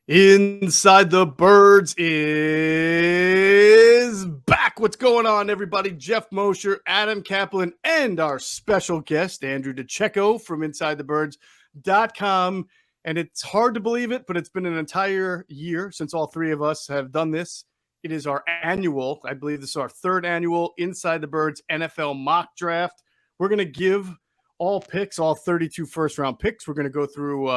Inside the Birds is back. What's going on, everybody? Geoff, Mosher, Adam Caplan, and our special guest, Andrew DiCecco from InsideTheBirds.com. And it's hard to believe it, but it's been an entire year since all three of us have done this. It is our annual, I believe this is our third annual Inside the Birds NFL mock draft. We're going to give all picks, all 32 first-round picks. We're going to go through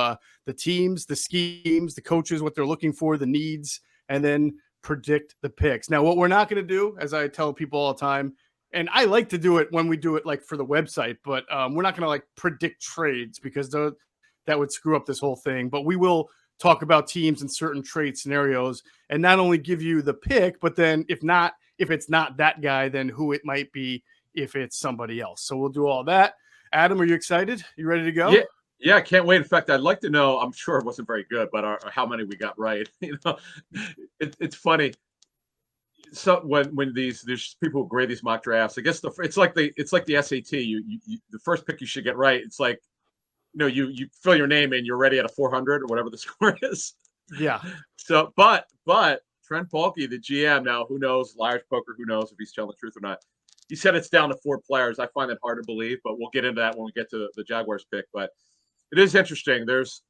the teams, the schemes, the coaches, what they're looking for, the needs, and then predict the picks. Now, what we're not going to do, as I tell people all the time, and I like to do it when we do it like for the website, but we're not going to like predict trades because that would screw up this whole thing. But we will talk about teams and certain trade scenarios and not only give you the pick, but then if it's not that guy, then who it might be if it's somebody else. So we'll do all that. Adam, are you excited? You ready to go? Yeah, I can't wait. In fact, I'd like to know, I'm sure it wasn't very good, but how many we got right. It's funny. So when there's people who grade these mock drafts, I guess it's like the SAT. You the first pick you should get right. It's like, you fill your name in, you're ready at a 400 or whatever the score is. Yeah. So, but Trent Baalke, the GM now, who knows, Liar's Poker, who knows if he's telling the truth or not. He said it's down to 4 players. I find that hard to believe, but we'll get into that when we get to the Jaguars pick. But it is interesting. This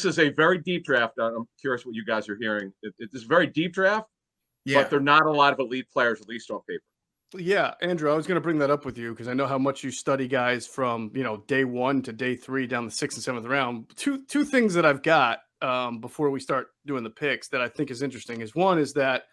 is a very deep draft. I'm curious what you guys are hearing. It's a very deep draft, but there are not a lot of elite players, at least on paper. Yeah, Andrew, I was going to bring that up with you because I know how much you study guys from day 1 to day 3 down the 6th and 7th round. Two things that I've got before we start doing the picks that I think is interesting is one is that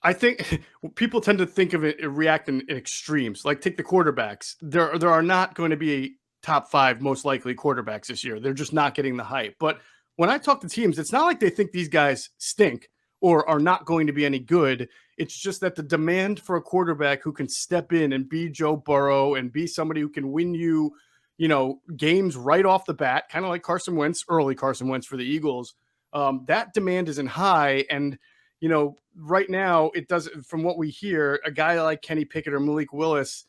I think people tend to think of it, react in extremes. Like take the quarterbacks. There are not going to be top 5 most likely quarterbacks this year. They're just not getting the hype. But when I talk to teams, it's not like they think these guys stink or are not going to be any good. It's just that the demand for a quarterback who can step in and be Joe Burrow and be somebody who can win you, games right off the bat, kind of like early Carson Wentz for the Eagles. That demand isn't high. And right now it doesn't, from what we hear, a guy like Kenny Pickett or Malik Willis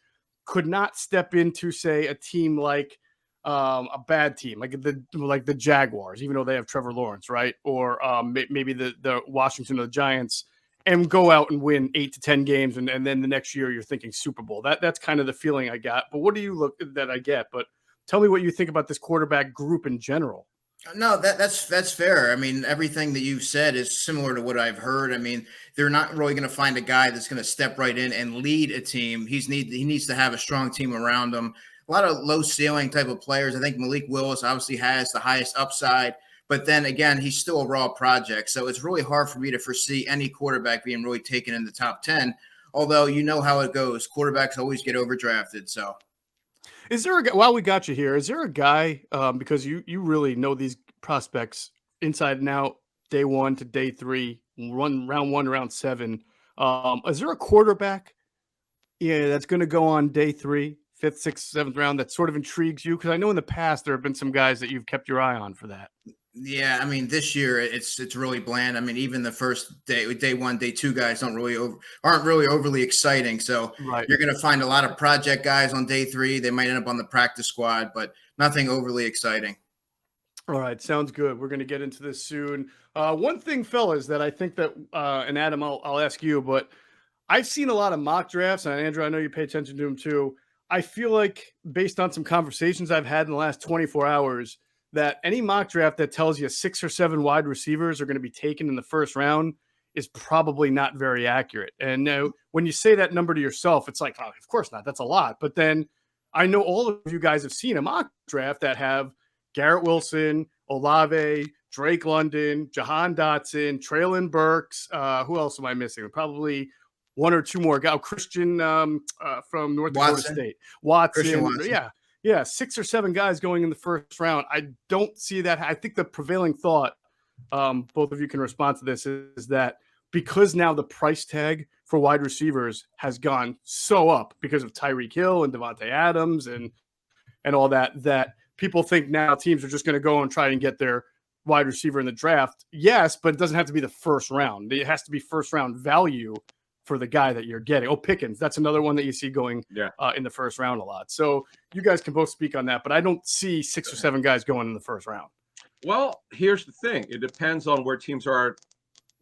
could not step into, say, a team like a bad team, like the Jaguars, even though they have Trevor Lawrence, right? Or maybe the Washington or the Giants, and go out and win 8 to 10 games. And then the next year you're thinking Super Bowl. That's kind of the feeling I got. But what do you look that I get? But tell me what you think about this quarterback group in general. No, that's fair. I mean, everything that you've said is similar to what I've heard. I mean, they're not really going to find a guy that's going to step right in and lead a team. He needs to have a strong team around him. A lot of low ceiling type of players. I think Malik Willis obviously has the highest upside, but then again, he's still a raw project. So it's really hard for me to foresee any quarterback being really taken in the top 10. Although you know how it goes, quarterbacks always get overdrafted. So. Is there while we got you here, is there a guy, because you really know these prospects inside and out, day 1 to day 3, round 1 to round 7. Is there a quarterback that's going to go on day 3, 5th, 6th, 7th round that sort of intrigues you? Because I know in the past there have been some guys that you've kept your eye on for that. Yeah, I mean, this year it's really bland. I mean, even the first day 1, day 2 guys aren't really overly exciting. So You're going to find a lot of project guys on day 3. They might end up on the practice squad, but nothing overly exciting. All right, sounds good. We're going to get into this soon. One thing, fellas, that I think that, and Adam, I'll ask you, but I've seen a lot of mock drafts, and Andrew, I know you pay attention to them too. I feel like based on some conversations I've had in the last 24 hours, that any mock draft that tells you 6 or 7 wide receivers are going to be taken in the first round is probably not very accurate. And now when you say that number to yourself, it's like, oh, of course not. That's a lot. But then I know all of you guys have seen a mock draft that have Garrett Wilson, Olave, Drake London, Jahan Dotson, Treylon Burks. Who else am I missing? Probably 1 or 2 more guys. Christian from North Dakota State. Watson. Yeah, 6 or 7 guys going in the first round. I don't see that. I think the prevailing thought, both of you can respond to this, is that because now the price tag for wide receivers has gone so up because of Tyreek Hill and Devontae Adams and all that people think now teams are just going to go and try and get their wide receiver in the draft. Yes, but it doesn't have to be the first round. It has to be first round value for the guy that you're getting. Oh, Pickens, that's another one that you see going in the first round a lot. So you guys can both speak on that, but I don't see 6 or 7 guys going in the first round. Well, here's the thing. It depends on where teams are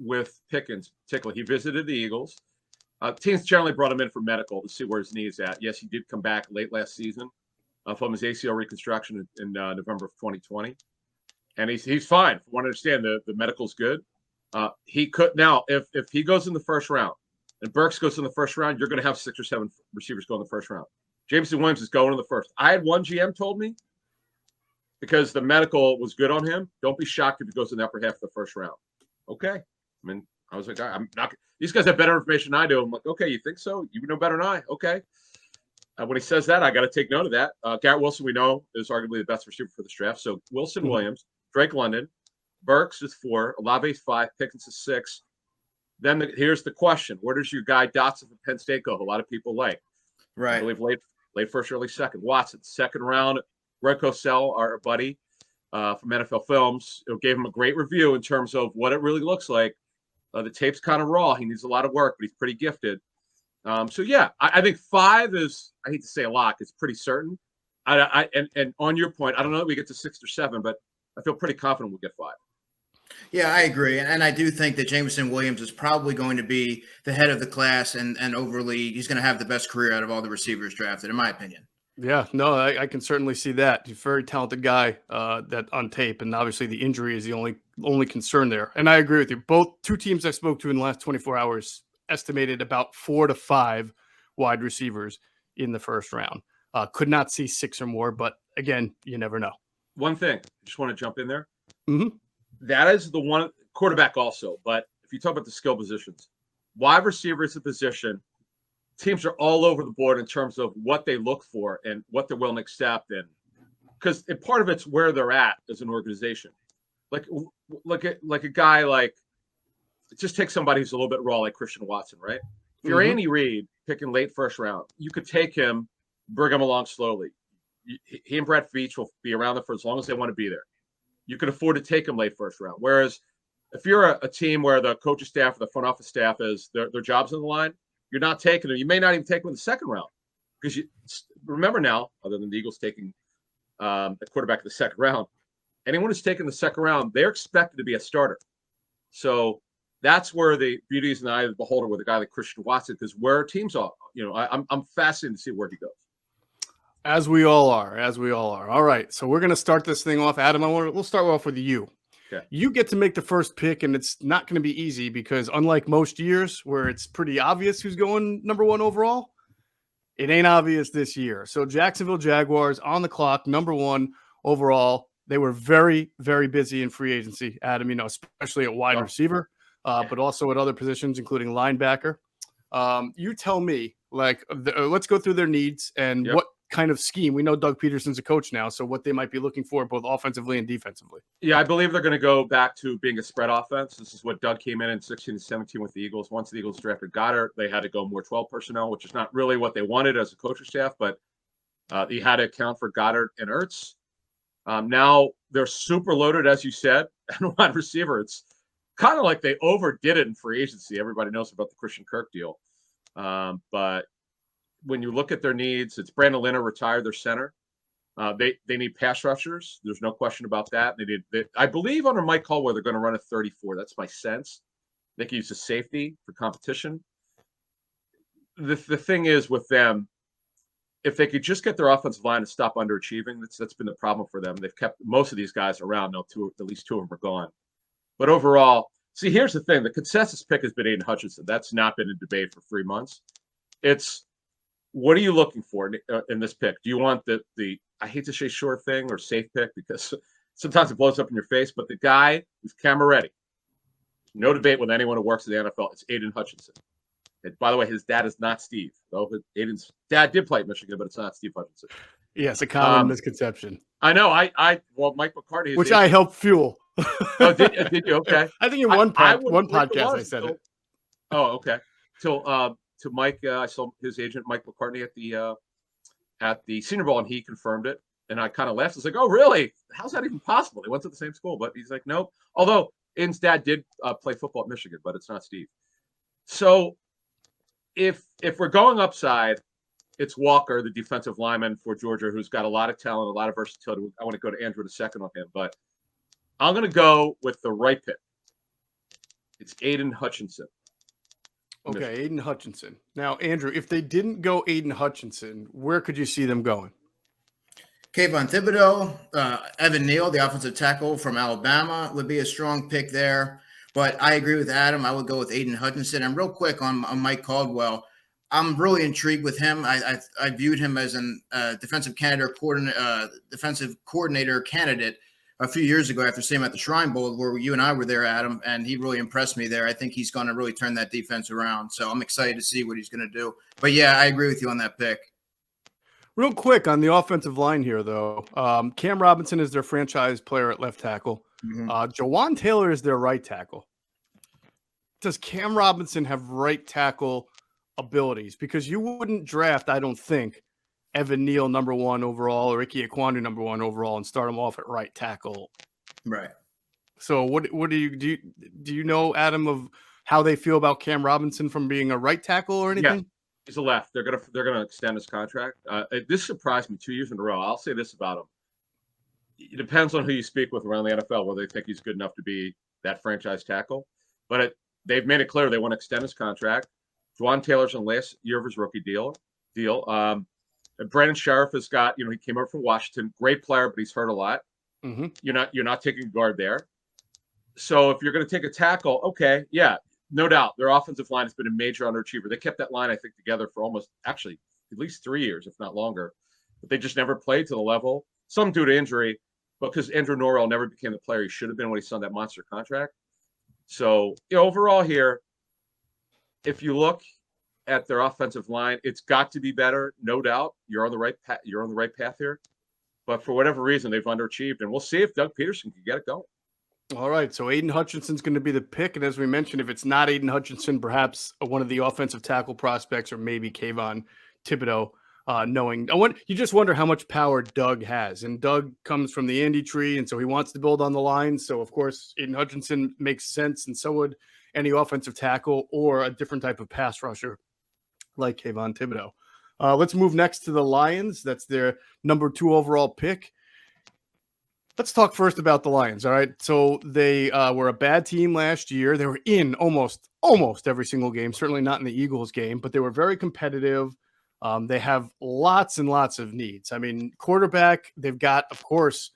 with Pickens. Particularly, he visited the Eagles. Teams generally brought him in for medical to see where his knee is at. Yes, he did come back late last season from his ACL reconstruction in November of 2020. And he's fine. From what I understand, the medical's good. He could now, if he goes in the first round and Burks goes in the first round, you're going to have 6 or 7 receivers go in the first round. Jameson Williams is going in the first. I had one GM told me, because the medical was good on him, don't be shocked if he goes in the upper half of the first round. Okay. I mean, I was like, I'm not. These guys have better information than I do. I'm like, okay, you think so? You know better than I. Okay. When he says that, I got to take note of that. Garrett Wilson, we know, is arguably the best receiver for this draft. So Wilson, Williams, Drake London, Burks is 4, Olave is 5, Pickens is 6. Then here's the question: where does your guy Dotson from Penn State go? A lot of people like, right? I believe late first, early second. Watson, second round. Greg Cosell, our buddy from NFL Films, gave him a great review in terms of what it really looks like. The tape's kind of raw. He needs a lot of work, but he's pretty gifted. So yeah, I think 5 is, I hate to say a lock, it's pretty certain. And on your point, I don't know that we get to 6 or 7, but I feel pretty confident we'll get 5. Yeah, I agree. And I do think that Jameson Williams is probably going to be the head of the class and overly, he's going to have the best career out of all the receivers drafted, in my opinion. Yeah, no, I can certainly see that. He's a very talented guy that on tape, and obviously the injury is the only concern there. And I agree with you. Both 2 teams I spoke to in the last 24 hours estimated about 4 to 5 wide receivers in the first round. Could not see 6 or more, but again, you never know. One thing, I just want to jump in there. Mm-hmm. That is the one, quarterback also. But if you talk about the skill positions, wide receiver is a position. Teams are all over the board in terms of what they look for and what they're willing to accept, and because part of it's where they're at as an organization. Like a guy like, just take somebody who's a little bit raw, like Christian Watson, right? If you're Andy Reid picking late first round, you could take him, bring him along slowly. He and Brett Veach will be around there for as long as they want to be there. You could afford to take him late first round. Whereas if you're a team where the coaching staff or the front office staff is their jobs on the line, you're not taking them. You may not even take them in the second round, because you remember now, other than the Eagles taking the quarterback in the second round, anyone who's taken the second round, they're expected to be a starter. So that's where the beauty is in the eye of the beholder with a guy like Christian Watson, because where teams are, I'm fascinated to see where he goes. As we all are. All right, so we're going to start this thing off. Adam, we'll start off with you. Okay. You get to make the first pick, and it's not going to be easy because unlike most years where it's pretty obvious who's going number 1 overall, it ain't obvious this year. So Jacksonville Jaguars on the clock, number 1 overall. They were very, very busy in free agency, Adam, especially at wide receiver, but also at other positions, including linebacker. You tell me, let's go through their needs and what kind of scheme. We know Doug Peterson's a coach now, so what they might be looking for both offensively and defensively. Yeah, I believe they're going to go back to being a spread offense. This is what Doug came in 16 and 17 with the Eagles. Once the Eagles drafted Goddard, they had to go more 12 personnel, which is not really what they wanted as a coaching staff, but he had to account for Goddard and Ertz. Now they're super loaded, as you said, and wide receiver. It's kind of like they overdid it in free agency. Everybody knows about the Christian Kirk deal. But when you look at their needs, it's Brandon Linder retired their center. They need pass rushers. There's no question about that. I believe under Mike Caldwell, they're going to run a 34. That's my sense. They can use a safety for competition. The thing is with them, if they could just get their offensive line to stop underachieving, that's been the problem for them. They've kept most of these guys around. At least 2 of them are gone. But overall, see, here's the thing. The consensus pick has been Aiden Hutchinson. That's not been in debate for 3 months. It's, what are you looking for in this pick? Do you want the I hate to say sure thing or safe pick because sometimes it blows up in your face, but the guy who's camera ready, no debate with anyone who works in the NFL, it's Aiden Hutchinson. And by the way, his dad is not Steve. Though Aiden's dad did play at Michigan, but it's not Steve Hutchinson. Yes, a common misconception. I know. Well, Mike McCarthy, which I helped fuel. Oh, did you? Okay. I think in one podcast I said it. Oh, okay. To Mike, I saw his agent Mike McCartney at the Senior Bowl, and he confirmed it. And I kind of laughed. I was like, "Oh, really? How's that even possible?" They went to the same school, but he's like, "Nope." Although Aiden's dad did play football at Michigan, but it's not Steve. So if we're going upside, it's Walker, the defensive lineman for Georgia, who's got a lot of talent, a lot of versatility. I want to go to Andrew DiCecco on him, but I'm going to go with the right pick. It's Aiden Hutchinson. Okay, Aiden Hutchinson. Now, Andrew, if they didn't go Aiden Hutchinson, where could you see them going? Kayvon Thibodeaux, Evan Neal, the offensive tackle from Alabama, would be a strong pick there. But I agree with Adam. I would go with Aiden Hutchinson. And real quick on Mike Caldwell, I'm really intrigued with him. I viewed him as an defensive coordinator candidate a few years ago after seeing him at the Shrine Bowl, where you and I were there, Adam, and he really impressed me there. I think he's going to really turn that defense around. So I'm excited to see what he's going to do. But, yeah, I agree with you on that pick. Real quick on the offensive line here, though. Cam Robinson is their franchise player at left tackle. Mm-hmm. Jawan Taylor is their right tackle. Does Cam Robinson have right tackle abilities? Because you wouldn't draft, I don't think, Evan Neal number 1 overall or Ickey Ekwonu number 1 overall and start him off at right tackle. Right. So what do you know, Adam, of how they feel about Cam Robinson from being a right tackle or anything? Yeah. He's a left. They're gonna extend his contract. This surprised me 2 years in a row. I'll say this about him: it depends on who you speak with around the NFL whether they think he's good enough to be that franchise tackle. But they've made it clear they want to extend his contract. Juwan Taylor's on last year of his rookie deal. Brandon Sheriff has got, he came over from Washington, great player, but he's hurt a lot. Mm-hmm. You're not taking guard there. So if you're going to take a tackle, okay, yeah. No doubt, their offensive line has been a major underachiever. They kept that line, I think, together for at least 3 years, if not longer. But they just never played to the level. Some due to injury, because Andrew Norwell never became the player he should have been when he signed that monster contract. So overall here, if you look at their offensive line, it's got to be better, no doubt. You're on the right path. You're on the right path here. But for whatever reason, they've underachieved, and we'll see if Doug Peterson can get it going. All right, so Aiden Hutchinson's going to be the pick, and as we mentioned, if it's not Aiden Hutchinson, perhaps one of the offensive tackle prospects, or maybe Kayvon Thibodeaux. You just wonder how much power Doug has, and Doug comes from the Andy tree, and so he wants to build on the line. So of course, Aiden Hutchinson makes sense, and so would any offensive tackle or a different type of pass rusher like Kayvon Thibodeaux. Let's move next to the Lions. That's their number 2 overall pick. Let's talk first about the Lions. All right. So they were a bad team last year. They were in almost every single game, certainly not in the Eagles game, but they were very competitive. They have lots and lots of needs. I mean, quarterback, they've got, of course,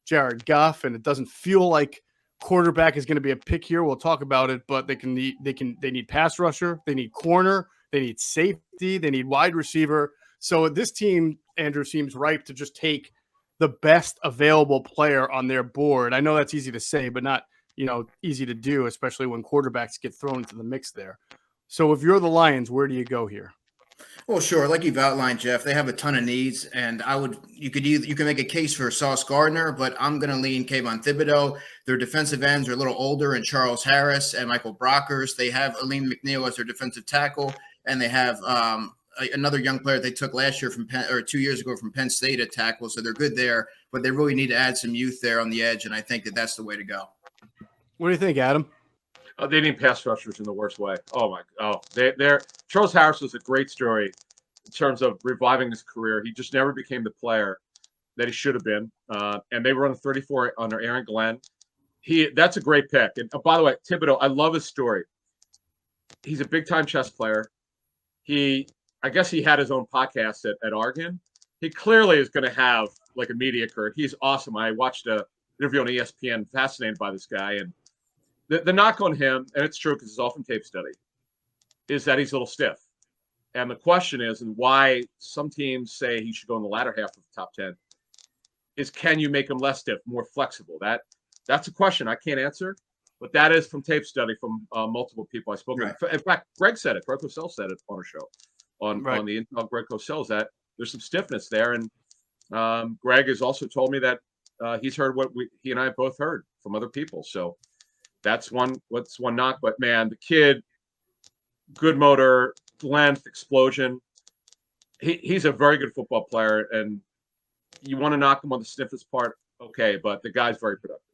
Jared Goff, and it doesn't feel like quarterback is going to be a pick here. We'll talk about it, but they need pass rusher. They need corner. They need safety. They need wide receiver. So this team, Andrew, seems ripe to just take the best available player on their board. I know that's easy to say, but not, easy to do, especially when quarterbacks get thrown into the mix there. So if you're the Lions, where do you go here? Well, sure. Like you've outlined, Geoff, they have a ton of needs, and you can make a case for Sauce Gardner, but I'm going to lean Kayvon Thibodeaux. Their defensive ends are a little older, and Charles Harris and Michael Brockers. They have Aleem McNeil as their defensive tackle, and they have another young player they took last year 2 years ago from Penn State at tackle, so they're good there, but they really need to add some youth there on the edge, and I think that's the way to go. What do you think, Adam? They need pass rushers in the worst way. They're Charles Harris was a great story in terms of reviving his career. He just never became the player that he should have been, and they were on 34 under Aaron Glenn. That's a great pick. And by the way, Thibodeaux, I love his story. He's a big-time chess player. I guess he had his own podcast at Oregon. He clearly is going to have like a media career. He's awesome. I watched an interview on ESPN, fascinated by this guy. And the knock on him, and it's true because it's all from tape study, is that he's a little stiff. And the question is, and why some teams say he should go in the latter half of the top 10, is can you make him less stiff, more flexible? That's a question I can't answer. But that is from tape study from multiple people I spoke Right. with. In fact, Greg said it. Greg Cosell said it on our show. On the Intel, Greg Cosell, that there's some stiffness there. And Greg has also told me that he's heard what he and I have both heard from other people. So that's one knock. But, man, the kid, good motor, length, explosion. He's a very good football player. And you want to knock him on the stiffest part, okay, but the guy's very productive.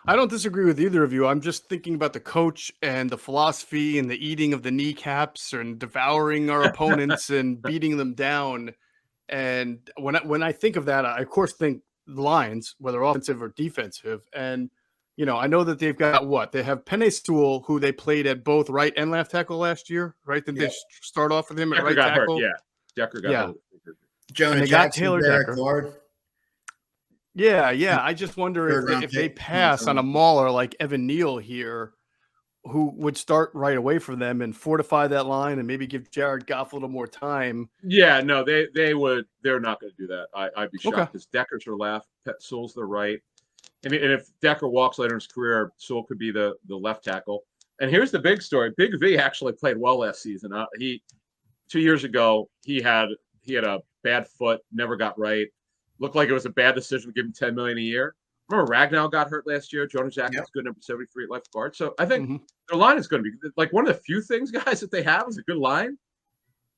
I don't disagree with either of you. I'm just thinking about the coach and the philosophy and the eating of the kneecaps and devouring our opponents and beating them down. And when I think of that, I of course think the Lions, whether offensive or defensive. And I know that they've got what? They have Penei Sewell, who they played at both right and left tackle last year, right? Did they start off with him at Decker right got tackle? Hurt, yeah. Decker got hurt. Jonah Jackson, Taylor Derek Decker. Lord. Yeah. I just wonder if they pass on a mauler like Evan Neal here, who would start right away for them and fortify that line and maybe give Jared Goff a little more time. Yeah, no, they would. They're not going to do that. I'd be shocked because Decker's their left, Sewell's their right. And if Decker walks later in his career, Sewell could be the left tackle. And here's the big story: Big V actually played well last season. 2 years ago, he had a bad foot, never got right. Looked like it was a bad decision to give him $10 million a year. Remember, Ragnow got hurt last year. Jonas Jackson's good number 73 at left guard. So I think their line is going to be like one of the few things, guys, that they have is a good line.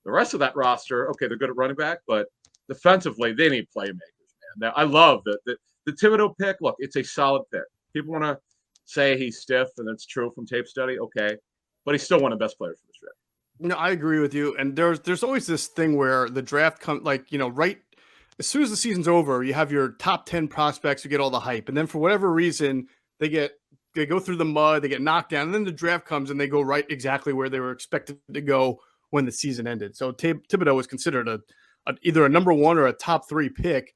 The rest of that roster, okay, they're good at running back, but defensively, they need playmakers, man. Now, I love the Thibodeaux pick. Look, it's a solid pick. People want to say he's stiff, and that's true from tape study. Okay, but he's still one of the best players for this draft. No, I agree with you. And there's always this thing where the draft comes, right as soon as the season's over, you have your top 10 prospects who get all the hype. And then for whatever reason, they go through the mud, they get knocked down, and then the draft comes and they go right exactly where they were expected to go when the season ended. So Thibodeaux was considered either a number 1 or a top 3 pick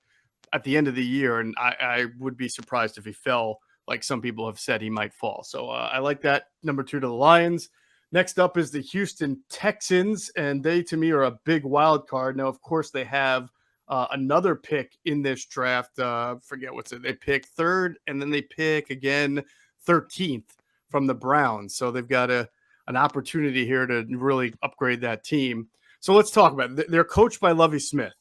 at the end of the year. And I would be surprised if he fell like some people have said he might fall. So I like that number 2 to the Lions. Next up is the Houston Texans, and they, to me, are a big wild card. Now, of course, they have another pick in this draft. Forget they pick 3rd, and then they pick again 13th from the Browns. So they've got an opportunity here to really upgrade that team. So let's talk about it. They're coached by Lovie Smith,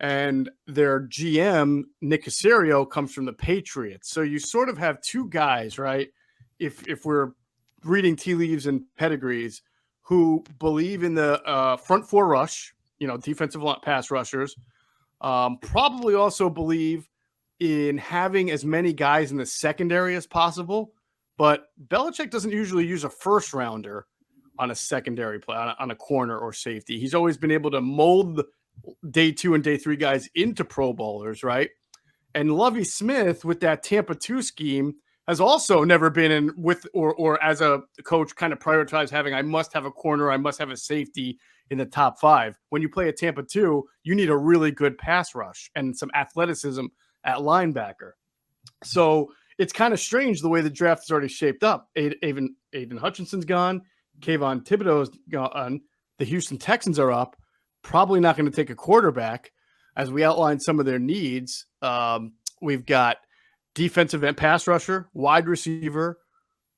and their GM, Nick Caserio, comes from the Patriots. So you sort of have two guys, right? If we're reading tea leaves and pedigrees, who believe in the front 4 rush, defensive pass rushers, probably also believe in having as many guys in the secondary as possible. But Belichick doesn't usually use a first rounder on a secondary play, on a corner or safety. He's always been able to mold the day 2 and day 3 guys into Pro Bowlers, right? And Lovie Smith, with that Tampa 2 scheme, has also never been in with or as a coach kind of prioritized having, I must have a corner, I must have a safety in the top 5. When you play at Tampa 2, you need a really good pass rush and some athleticism at linebacker. So it's kind of strange the way the draft is already shaped up. Aiden Hutchinson's gone. Kayvon Thibodeaux's gone. The Houston Texans are up. Probably not going to take a quarterback. As we outlined some of their needs, we've got defensive end pass rusher, wide receiver,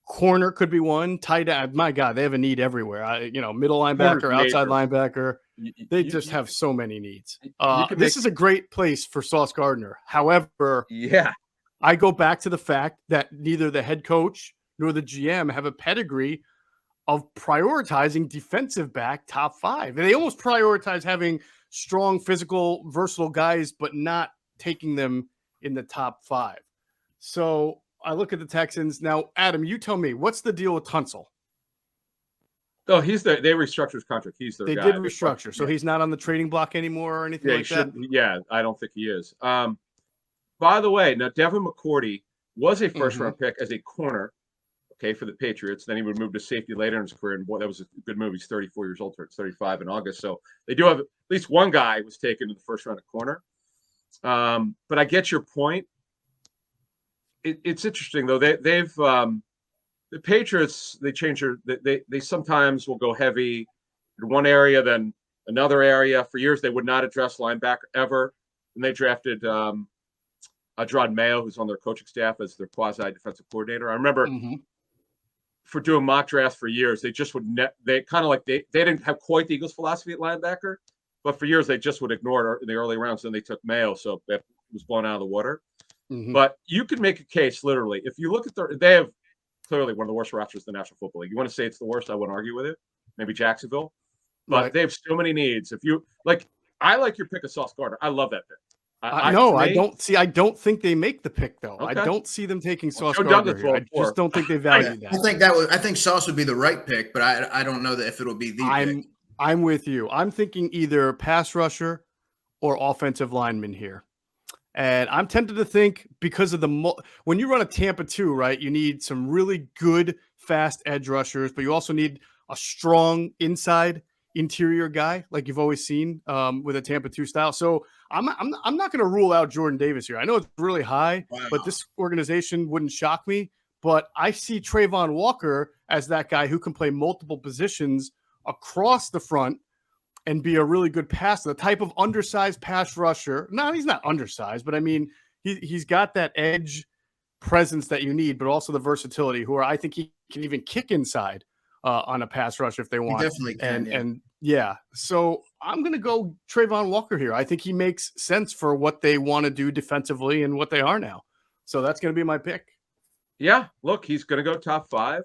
corner could be one, tight end. My God, they have a need everywhere. Middle linebacker, outside linebacker. They just have so many needs. This is a great place for Sauce Gardner. However, I go back to the fact that neither the head coach nor the GM have a pedigree of prioritizing defensive back top 5. They almost prioritize having strong, physical, versatile guys, but not taking them in the top 5. So I look at the Texans. Now, Adam, you tell me, what's the deal with Tunsil? Oh, they restructured his contract. He's their guy. They did restructure, so he's not on the trading block anymore or anything like that? Yeah, I don't think he is. By the way, now Devin McCourty was a first-round pick as a corner, for the Patriots. Then he would move to safety later in his career, and boy, that was a good move. He's 34 years old, turns 35 in August. So they do have at least one guy was taken in the first round at corner. But I get your point. It's interesting though. They've the Patriots, they sometimes will go heavy in one area, then another area. For years, they would not address linebacker ever. And they drafted Adrod Mayo, who's on their coaching staff, as their quasi-defensive coordinator. I remember for doing mock drafts for years, they just would they didn't have quite the Eagles' philosophy at linebacker, but for years they just would ignore it in the early rounds. Then they took Mayo, so that was blown out of the water. But you could make a case, literally, if you look at they have clearly one of the worst rosters in the National Football League. You want to say it's the worst? I wouldn't argue with it. Maybe Jacksonville, but they have so many needs. If you I like your pick of Sauce Gardner. I love that pick. I don't think they make the pick though. Okay. I don't see them taking Sauce Gardner here. I just don't think they value that. I think Sauce would be the right pick, but I don't know that if it'll be the pick. I'm with you. I'm thinking either pass rusher or offensive lineman here. And I'm tempted to think because of when you run a Tampa 2, right, you need some really good, fast edge rushers, but you also need a strong inside interior guy like you've always seen with a Tampa 2 style. So I'm not going to rule out Jordan Davis here. I know it's really high, but this organization wouldn't shock me. But I see Trayvon Walker as that guy who can play multiple positions across the front and be a really good passer, the type of undersized pass rusher. No, he's not undersized, but I mean, he's got that edge presence that you need, but also the versatility I think he can even kick inside on a pass rush if they want. He definitely can. And so I'm going to go Trayvon Walker here. I think he makes sense for what they want to do defensively and what they are now. So that's going to be my pick. Yeah, look, he's going to go top 5.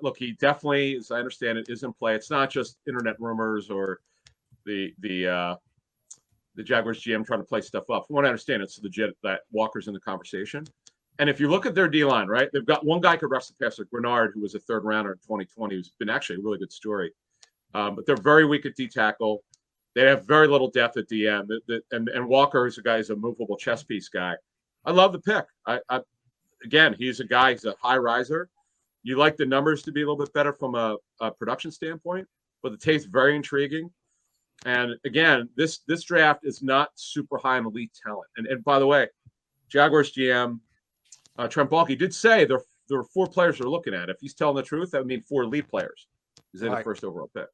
Look, he definitely, as I understand it, is in play. It's not just internet rumors or the Jaguars GM trying to play stuff up. From what I understand, it's legit that Walker's in the conversation. And if you look at their D-line, right, they've got one guy who could rush the passer, Grenard, who was a third rounder in 2020, who's been actually a really good story. But they're very weak at D-tackle. They have very little depth at DM. And Walker is a guy who's a movable chess piece guy. I love the pick. Again, he's a guy, he's a high riser. You like the numbers to be a little bit better from a production standpoint, but the tape's very intriguing. And again, this draft is not super high in elite talent. And by the way, Jaguars GM Trent Baalke did say there are 4 players they're looking at. If he's telling the truth, that would mean 4 elite players because they're the first overall pick.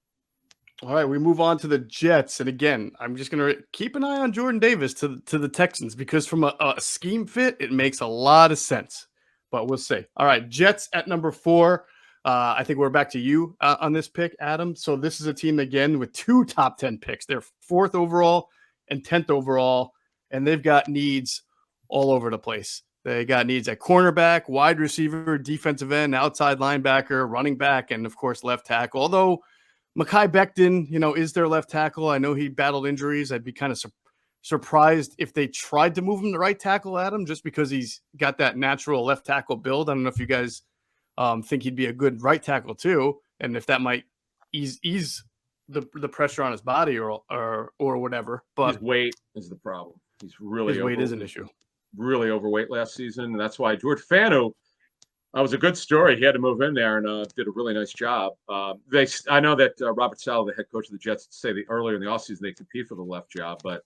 All right, we move on to the Jets. And again, I'm just going to keep an eye on Jordan Davis to the Texans because from a scheme fit, it makes a lot of sense. But we'll see. All right, Jets at number 4. I think we're back to you on this pick, Adam. So this is a team, again, with 2 top 10 picks. They're 4th overall and 10th overall, and they've got needs all over the place. They got needs at cornerback, wide receiver, defensive end, outside linebacker, running back, and, of course, left tackle. Although Mekhi Becton, is their left tackle. I know he battled injuries. I'd be kind of surprised if they tried to move him to right tackle, Adam, just because he's got that natural left tackle build. I don't know if you guys think he'd be a good right tackle too, and if that might ease the pressure on his body or whatever. But his weight is the problem. His weight is an issue. Really overweight last season, and that's why George Fanu was a good story. He had to move in there and did a really nice job. I know that Robert Saleh, the head coach of the Jets, say earlier in the offseason they compete for the left job, but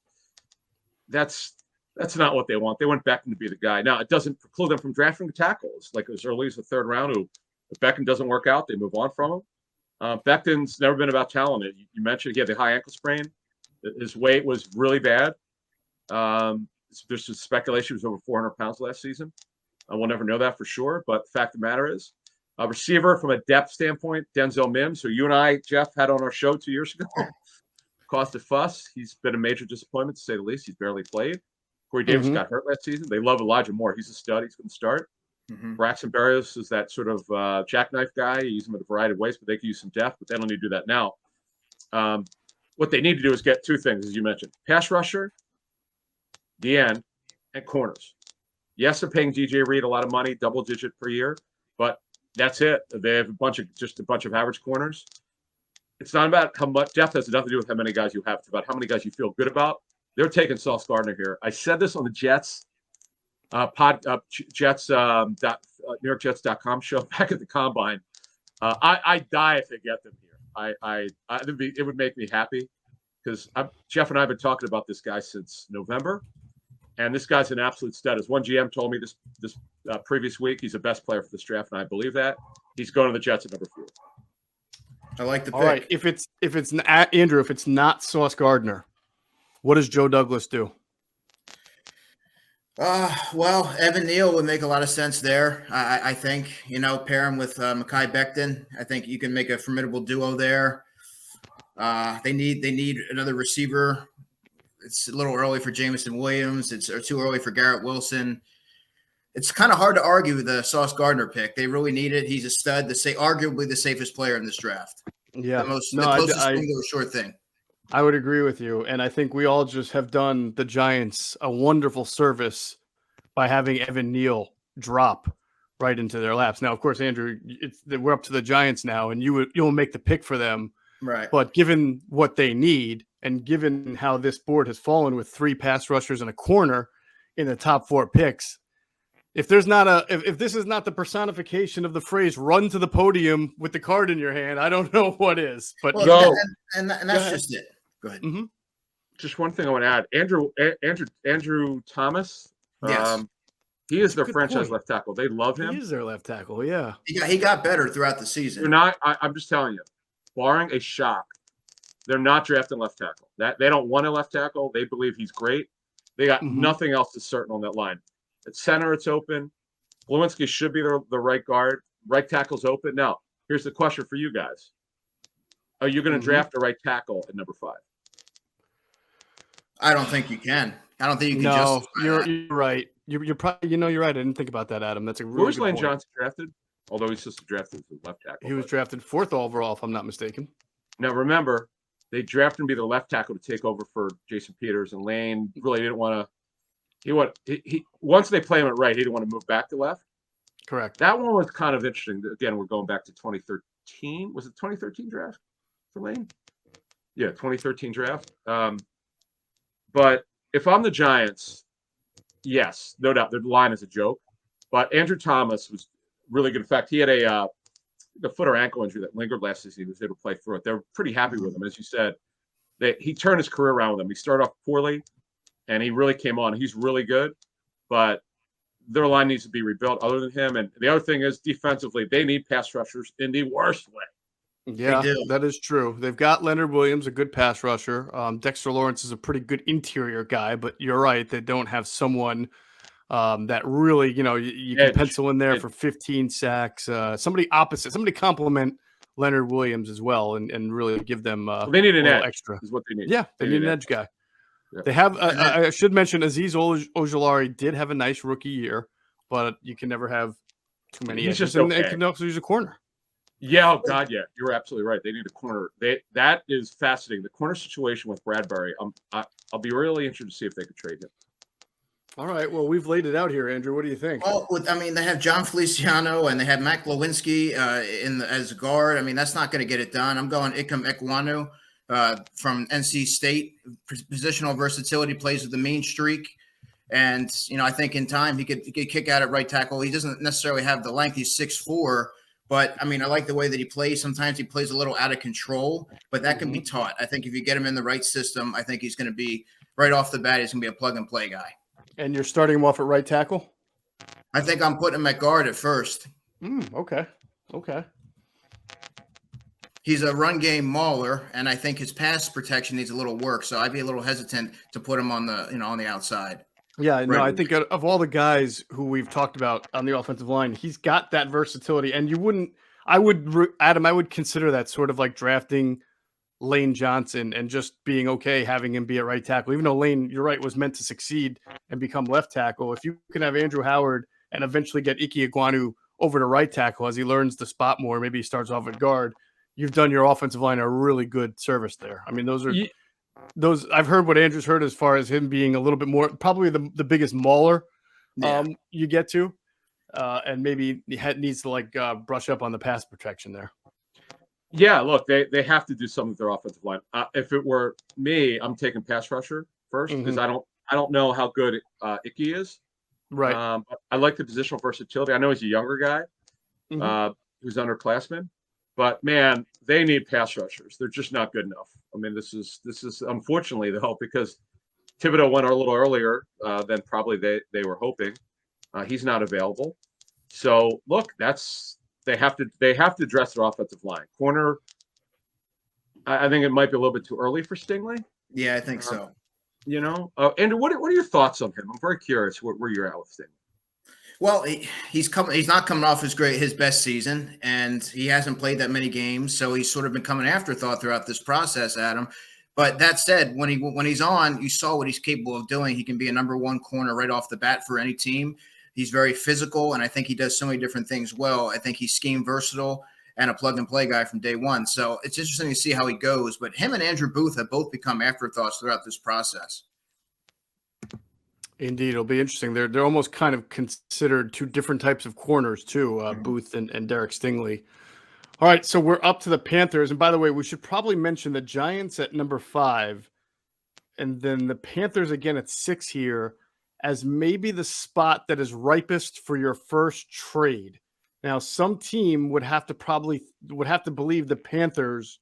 that's not what they want. They want Becton to be the guy. Now, it doesn't preclude them from drafting the tackles, like as early as the 3rd round, who, if Becton doesn't work out, they move on from him. Becton's never been about talent. You mentioned he had the high ankle sprain. His weight was really bad. There's some speculation he was over 400 pounds last season. We'll never know that for sure, but the fact of the matter is, a receiver from a depth standpoint, Denzel Mims, who you and I, Geoff, had on our show 2 years ago, caused a fuss. He's been a major disappointment, to say the least. He's barely played. Corey Davis got hurt last season. They love Elijah Moore. He's a stud. He's going to start. Braxton Berrios is that sort of jackknife guy. You use him in a variety of ways, but they can use some depth, but they don't need to do that now. What they need to do is get 2 things, as you mentioned. Pass rusher, DN, and corners. Yes, they're paying DJ Reed a lot of money, double-digit per year, but that's it. They have a bunch of average corners. It's not about how much depth has nothing to do with how many guys you have. It's about how many guys you feel good about. They're taking Sauce Gardner here. I said this on the Jets NewYorkJets.com show back at the Combine. I die if they get them here. It would make me happy because Geoff and I have been talking about this guy since November, and this guy's an absolute stud. As one GM told me this previous week, he's the best player for this draft, and I believe that. He's going to the Jets at number 4. I like the pick. All right, if it's not, Andrew, if it's not Sauce Gardner, what does Joe Douglas do? Well, Evan Neal would make a lot of sense there. I think, pair him with Mekhi Becton. I think you can make a formidable duo there. They need another receiver. It's a little early for Jameson Williams. It's too early for Garrett Wilson. It's kind of hard to argue with the Sauce Gardner pick. They really need it. He's a stud. Arguably the safest player in this draft. Yeah, the closest thing to a sure thing. I would agree with you, and I think we all just have done the Giants a wonderful service by having Evan Neal drop right into their laps. Now, of course, Andrew, we're up to the Giants now, and you'll make the pick for them. Right. But given what they need, and given how this board has fallen with 3 pass rushers and a corner, in the top 4 picks. If there's not if this is not the personification of the phrase "run to the podium with the card in your hand," I don't know what is. But that's just it. Go ahead. Mm-hmm. Just one thing I want to add: Andrew Thomas. Yes. He is their franchise left tackle. They love him. He is their left tackle. Yeah. He got better throughout the season. They're not. I'm just telling you, barring a shock, they're not drafting left tackle. That they don't want a left tackle. They believe he's great. They got nothing else is certain on that line. At center, it's open. Lewinsky should be the right guard. Right tackle's open. Now, here's the question for you guys: are you going to draft a right tackle at number 5? I don't think you can. I don't think you can. No, you're right. You're probably you're right. I didn't think about that, Adam. That's a really Where's good Lane point. Johnson drafted? Although he's just drafted as a left tackle. He was drafted 4th overall, if I'm not mistaken. Now remember, they drafted him to be the left tackle to take over for Jason Peters, and Lane really didn't want to. He once they play him at right, he didn't want to move back to left. Correct. That one was kind of interesting. Again, we're going back to 2013. Was it 2013 draft for Lane? Yeah, 2013 draft. But if I'm the Giants, yes, no doubt, their line is a joke. But Andrew Thomas was really good. In fact, he had a foot or ankle injury that lingered last season. He was able to play through it. They were pretty happy with him. As you said, he turned his career around with them. He started off poorly, and he really came on. He's really good, but their line needs to be rebuilt other than him. And the other thing is defensively, they need pass rushers in the worst way. Yeah, that is true. They've got Leonard Williams, a good pass rusher. Dexter Lawrence is a pretty good interior guy, but you're right. They don't have someone that really, you can pencil in there for 15 sacks. Somebody complement Leonard Williams as well and really give them they need an edge extra. Is what they need. Yeah, they need an edge guy. Yeah. They have, I should mention, Azeez Ojulari did have a nice rookie year, but you can never have too many edges. Just and they can also use a corner. Yeah, oh God, yeah, you're absolutely right. They need a corner. That is fascinating. The corner situation with Bradbury. I'll be really interested to see if they could trade him. All right. Well, we've laid it out here, Andrew. What do you think? Well, they have John Feliciano and they have Mac Lewinsky as a guard. I mean, that's not going to get it done. I'm going Ekwonu from NC State. Positional versatility, plays with the mean streak. And, I think in time he could kick out at right tackle. He doesn't necessarily have the length. He's 6'4". But, I like the way that he plays. Sometimes he plays a little out of control, but that can be taught. I think if you get him in the right system, I think he's going to be, right off the bat, he's going to be a plug-and-play guy. And you're starting him off at right tackle? I think I'm putting him at guard at first. Okay. He's a run game mauler, and I think his pass protection needs a little work, so I'd be a little hesitant to put him on the outside. Yeah, no, I think of all the guys who we've talked about on the offensive line, he's got that versatility. And I would consider that sort of like drafting Lane Johnson and just being okay having him be at right tackle. Even though Lane, you're right, was meant to succeed and become left tackle. If you can have Andrew Howard and eventually get Ike Ekwonu over to right tackle as he learns the spot more, maybe he starts off at guard, you've done your offensive line a really good service there. I mean, those I've heard what Andrew's heard as far as him being a little bit more, probably the biggest mauler you get to, and maybe he needs to brush up on the pass protection there. Yeah, look, they have to do something with their offensive line. If it were me, I'm taking pass rusher first because I don't know how good Ike is. Right. I like the positional versatility. I know he's a younger guy who's underclassman, but man, they need pass rushers. They're just not good enough. I mean, this is unfortunately the hope because Thibodeaux went a little earlier than probably they were hoping. He's not available. So look, they have to address their offensive line. Corner, I think it might be a little bit too early for Stingley. Yeah, I think so. Andrew, what are your thoughts on him? I'm very curious where you're at with Stingley. Well, he's not coming off his best season, and he hasn't played that many games, so he's sort of been coming afterthought throughout this process, Adam. But that said, when he's on, you saw what he's capable of doing. He can be a number one corner right off the bat for any team. He's very physical, and I think he does so many different things well. I think he's scheme versatile and a plug-and-play guy from day one. So it's interesting to see how he goes. But him and Andrew Booth have both become afterthoughts throughout this process. Indeed, it'll be interesting. They're almost kind of considered two different types of corners too, Booth and Derek Stingley. All right, so we're up to the Panthers. And by the way, we should probably mention the Giants at number 5, and then the Panthers again at 6 here. as maybe the spot that is ripest for your first trade. Now, some team would have to believe the Panthers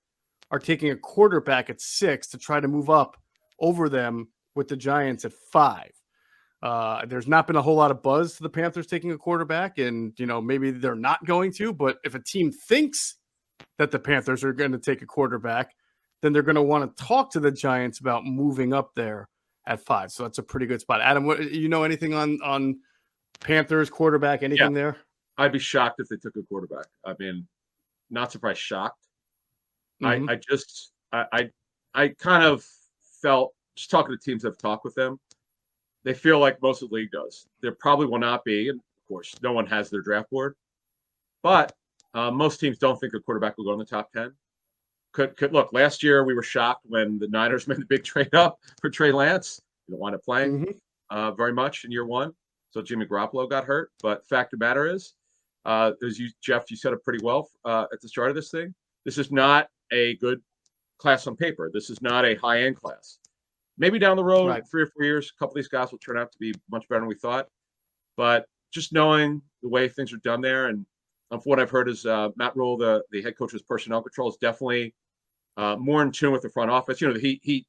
are taking a quarterback at 6 to try to move up over them with the Giants at 5. There's not been a whole lot of buzz to the Panthers taking a quarterback, and maybe they're not going to. But if a team thinks that the Panthers are going to take a quarterback, then they're going to want to talk to the Giants about moving up there at 5. So that's a pretty good spot. Adam, anything on Panthers quarterback? Anything there? I'd be shocked if they took a quarterback. I mean, not surprised, shocked. Mm-hmm. I kind of felt, just talking to teams that have talked with them, they feel like most of the league does. There probably will not be, and of course, no one has their draft board. But most teams don't think a quarterback will go in the top 10. Could look, last year we were shocked when the Niners made the big trade up for Trey Lance. He didn't wind up playing very much in year 1. So Jimmy Garoppolo got hurt. But fact of the matter is, Geoff, you said it pretty well at the start of this thing. This is not a good class on paper. This is not a high-end class. Maybe down the road, right, 3 or 4 years, a couple of these guys will turn out to be much better than we thought. But just knowing the way things are done there, and from what I've heard is Matt Rule, the head coach's personnel control, is definitely more in tune with the front office. He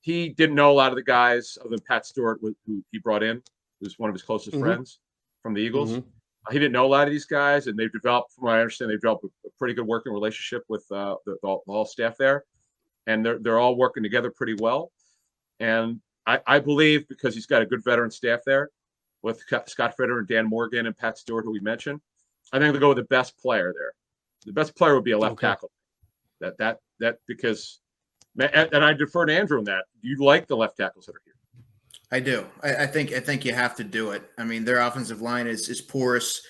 didn't know a lot of the guys other than Pat Stewart, who he brought in, who's one of his closest friends from the Eagles. He didn't know a lot of these guys, and they've developed, from what I understand, they've developed a pretty good working relationship with the whole staff there, and they're all working together pretty well. And I believe, because he's got a good veteran staff there with Scott Fritter and Dan Morgan and Pat Stewart, who we mentioned, I think they'll go with the best player there. The best player would be a left tackle. That because, and I defer to Andrew on that. Do you like the left tackles that are here? I do. I think you have to do it. I mean, their offensive line is porous.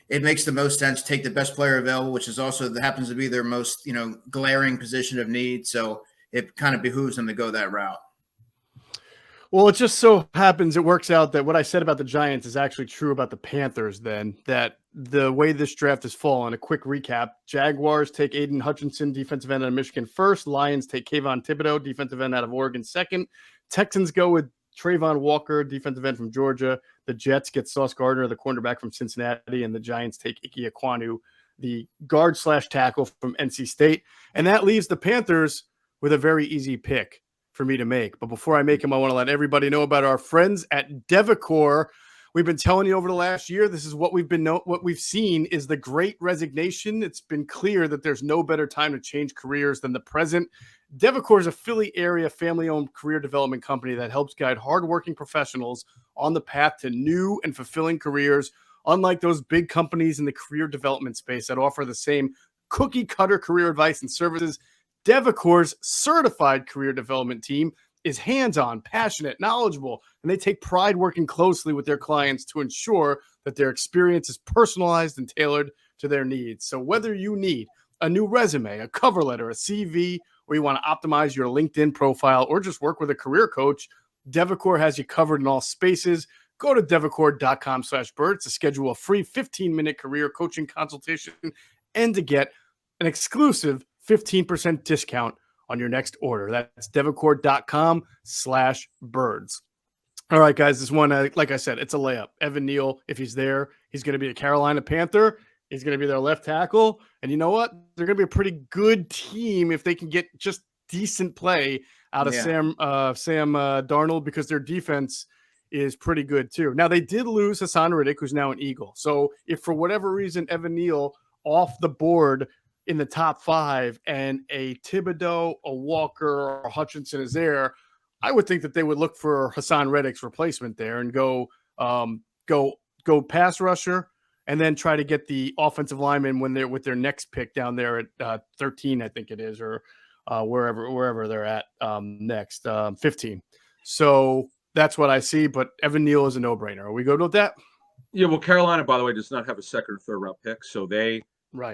It makes the most sense to take the best player available, which is also happens to be their most glaring position of need. So it kind of behooves them to go that route. Well, it just so happens it works out that what I said about the Giants is actually true about the Panthers then, that the way this draft has fallen. A quick recap: Jaguars take Aiden Hutchinson, defensive end out of Michigan, first. Lions take Kayvon Thibodeaux, defensive end out of Oregon, second. Texans go with Trayvon Walker, defensive end from Georgia. The Jets get Sauce Gardner, the cornerback from Cincinnati, and the Giants take Ekwonu, the guard/tackle from NC State. And that leaves the Panthers with a very easy pick for me to make. But before I make them, I want to let everybody know about our friends at Devicor. We've been telling you over the last year, this is what we've seen is the great resignation. It's been clear that there's no better time to change careers than the present. Devicor is a Philly area family-owned career development company that helps guide hardworking professionals on the path to new and fulfilling careers, unlike those big companies in the career development space that offer the same cookie-cutter career advice and services. Devicor's certified career development team is hands-on, passionate, knowledgeable, and they take pride working closely with their clients to ensure that their experience is personalized and tailored to their needs. So whether you need a new resume, a cover letter, a CV, or you want to optimize your LinkedIn profile or just work with a career coach, Devicor has you covered in all spaces. Go to devicor.com/birds to schedule a free 15-minute career coaching consultation and to get an exclusive 15% discount on your next order. That's devicor.com/birds. All right, guys, this one, like I said, it's a layup. Evan Neal, if he's there, he's going to be a Carolina Panther. He's going to be their left tackle. And you know what? They're going to be a pretty good team if they can get just decent play out of Sam Darnold, because their defense is pretty good too. Now, they did lose Hassan Riddick, who's now an Eagle. So if for whatever reason Evan Neal off the board in the top 5 and a Thibodeaux, a Walker, or Hutchinson is there, I would think that they would look for Hassan Reddick's replacement there and go pass rusher, and then try to get the offensive lineman when they're with their next pick down there at 13, I think it is, or wherever they're at next, 15. So that's what I see. But Evan Neal is a no-brainer. Are we good with that? Yeah. Well, Carolina, by the way, does not have a second or third round pick, so they're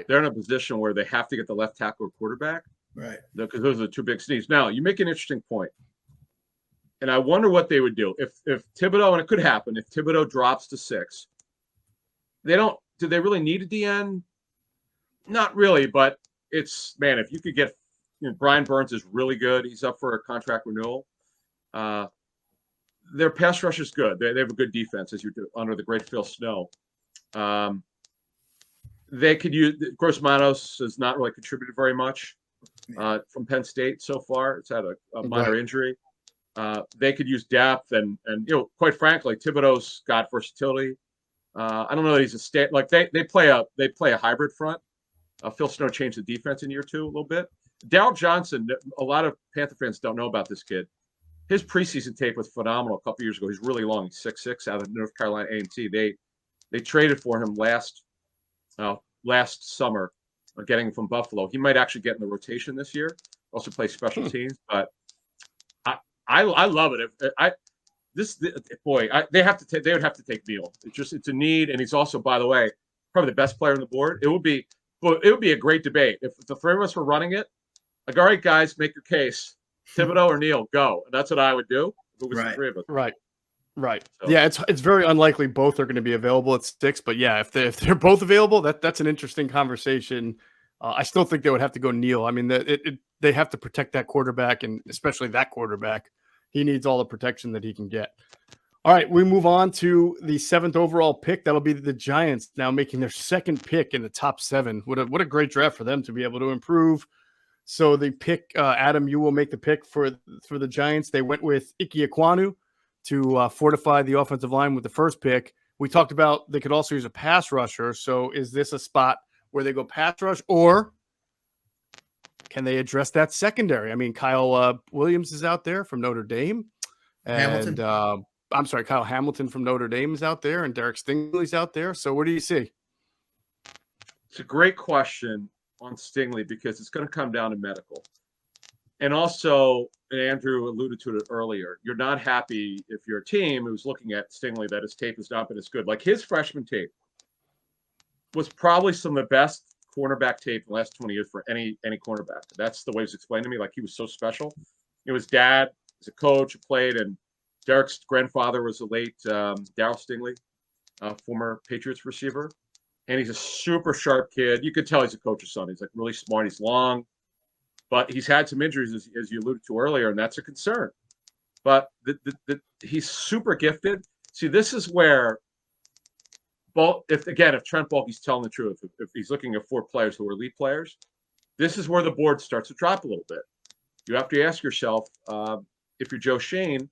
in a position where they have to get the left tackle or quarterback, right? Because those are the two big needs. Now, you make an interesting point, and I wonder what they would do if Thibodeaux, and it could happen, if Thibodeaux drops to 6. Do they really need a DN? Not really, but it's, man, if you could get, Brian Burns is really good. He's up for a contract renewal. their pass rush is good. They have a good defense, as you do under the great Phil Snow. They could use – of course, Manos has not really contributed very much from Penn State so far. It's had a minor injury. They could use depth and quite frankly, Thibodeaux's got versatility. I don't know that he's a state like they play a hybrid front. Phil Snow changed the defense in year 2 a little bit. Darryl Johnson, a lot of Panther fans don't know about this kid. His preseason tape was phenomenal a couple years ago. He's really long. He's 6'6" out of North Carolina A&T. They traded for him last summer, getting him from Buffalo. He might actually get in the rotation this year. Also play special teams, but I love it. They would have to take Neal. It's a need, and he's also, by the way, probably the best player on the board. It would be a great debate if the three of us were running it. Like, all right, guys, make your case. Thibodeaux or Neal, go. And that's what I would do if it was the three of us. Right. So. Yeah, it's very unlikely both are going to be available at 6, but yeah, if they're both available, that's an interesting conversation. I still think they would have to go Neal. I mean, they have to protect that quarterback, and especially that quarterback. He needs all the protection that he can get. All right, we move on to the 7th overall pick. That'll be the Giants now making their 2nd pick in the top 7. What a great draft for them to be able to improve. So the pick, Adam, you will make the pick for the Giants. They went with Ekwonu to fortify the offensive line with the first pick. We talked about they could also use a pass rusher. So is this a spot where they go pass rush, or can they address that secondary? I mean, Kaiir Williams is out there from Notre Dame. And Kyle Hamilton from Notre Dame is out there, and Derek Stingley's out there. So what do you see? It's a great question on Stingley because it's going to come down to medical. And also, and Andrew alluded to it earlier, you're not happy if you're a team who's looking at Stingley that his tape has not been as good. Like, his freshman tape was probably some of the best cornerback tape in the last 20 years for any cornerback. That's the way it was explained to me. Like, he was so special. His dad is a coach who played, and Derek's grandfather was the late Darryl Stingley, former Patriots receiver. And he's a super sharp kid. You could tell he's a coach's son. He's like really smart. He's long, but he's had some injuries, as you alluded to earlier, and that's a concern. But he's super gifted. See, this is where, if Trent Baalke's telling the truth, if he's looking at 4 players who are elite players, this is where the board starts to drop a little bit. You have to ask yourself, if you're Joe Schoen,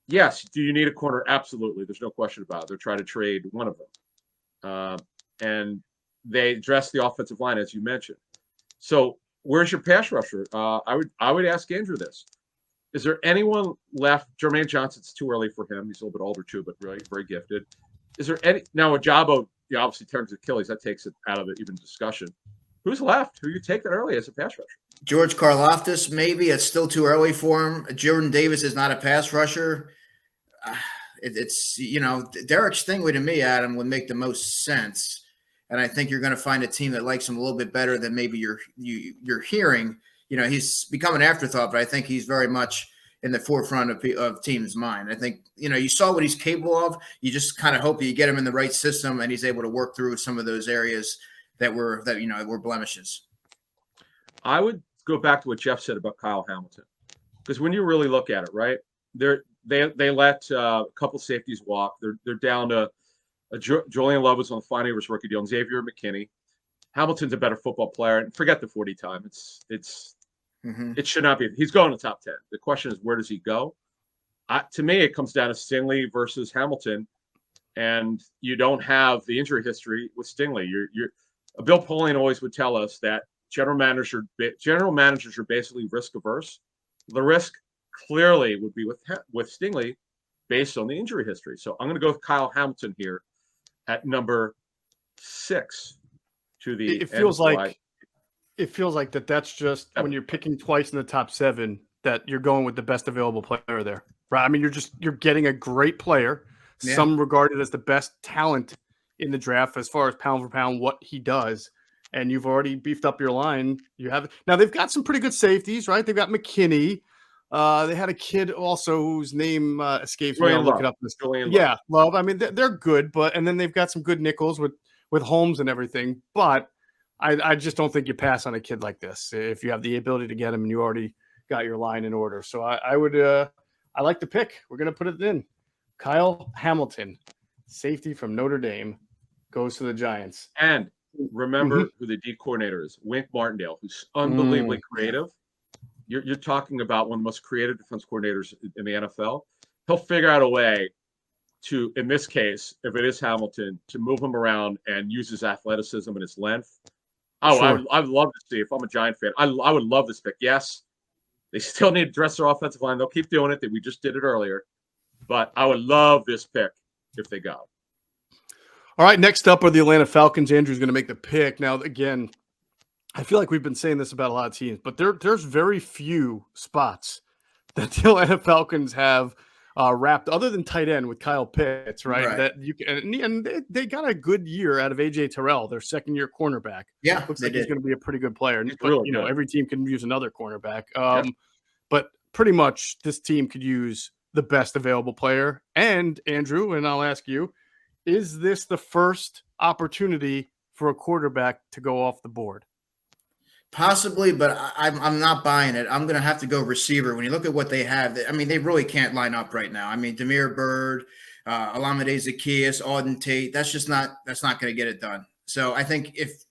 yes, do you need a corner? Absolutely. There's no question about it. They're trying to trade one of them. And they address the offensive line, as you mentioned. So where's your pass rusher? I would ask Andrew this. Is there anyone left? Jermaine Johnson's too early for him. He's a little bit older too, but really very gifted. Is there any – now Ojabo, obviously tears Achilles. That takes it out of it, even discussion. Who's left? Who you take that early as a pass rusher? George Karlaftis, maybe. It's still too early for him. Jordan Davis is not a pass rusher. It's Derek Stingley to me, Adam, would make the most sense, and I think you're going to find a team that likes him a little bit better than maybe you're hearing. He's become an afterthought, but I think he's very much in the forefront of teams' mind. I think you saw what he's capable of. You just kind of hope you get him in the right system and he's able to work through some of those areas that were blemishes. I would go back to what Geoff said about Kyle Hamilton, because when you really look at it, right, they let a couple safeties walk. They're down to Julian Love was on the final year of his rookie deal, and Xavier McKinney. Hamilton's a better football player, and forget the 40 time. It should not be. He's going to top 10. The question is, where does he go? To me, it comes down to Stingley versus Hamilton, and you don't have the injury history with Stingley. Bill Polian always would tell us that general managers are basically risk averse. The risk clearly would be with Stingley based on the injury history. So I'm going to go with Kyle Hamilton here at number 6 to the It feels like that's just when you're picking twice in the top 7 that you're going with the best available player there, right? I mean, you're getting a great player, some regarded as the best talent in the draft as far as pound for pound what he does, and you've already beefed up your line. Now they've got some pretty good safeties, right? They've got McKinney. They had a kid also whose name escapes me. I'll look it up. Love. I mean, they're good, and then they've got some good nickels with Holmes and everything. But I just don't think you pass on a kid like this if you have the ability to get him and you already got your line in order. So I I like the pick. We're going to put it in. Kyle Hamilton, safety from Notre Dame, goes to the Giants. And remember who the D coordinator is, Wink Martindale, who's unbelievably creative. You're talking about one of the most creative defense coordinators in the NFL. He'll figure out a way to, in this case, if it is Hamilton, to move him around and use his athleticism and his length. Oh, sure. I'd love to see, if I'm a Giant fan, I would love this pick. Yes, they still need to dress their offensive line. They'll keep doing it. We just did it earlier. But I would love this pick if they got it. All right, next up are the Atlanta Falcons. Andrew's going to make the pick. Now, again, I feel like we've been saying this about a lot of teams, but there's very few spots that the Atlanta Falcons have wrapped, other than tight end with Kyle Pitts, right? That you can, and they got a good year out of AJ Terrell, their second-year cornerback. Yeah, looks like he's going to be a pretty good player. But really good. Every team can use another cornerback. But pretty much this team could use the best available player. And Andrew, and I'll ask you, is this the first opportunity for a quarterback to go off the board? Possibly, but I'm not buying it. I'm going to have to go receiver. When you look at what they have, I mean, they really can't line up right now. I mean, Damiere Byrd, Olamide Zaccheaus, Auden Tate, that's not going to get it done. So I think if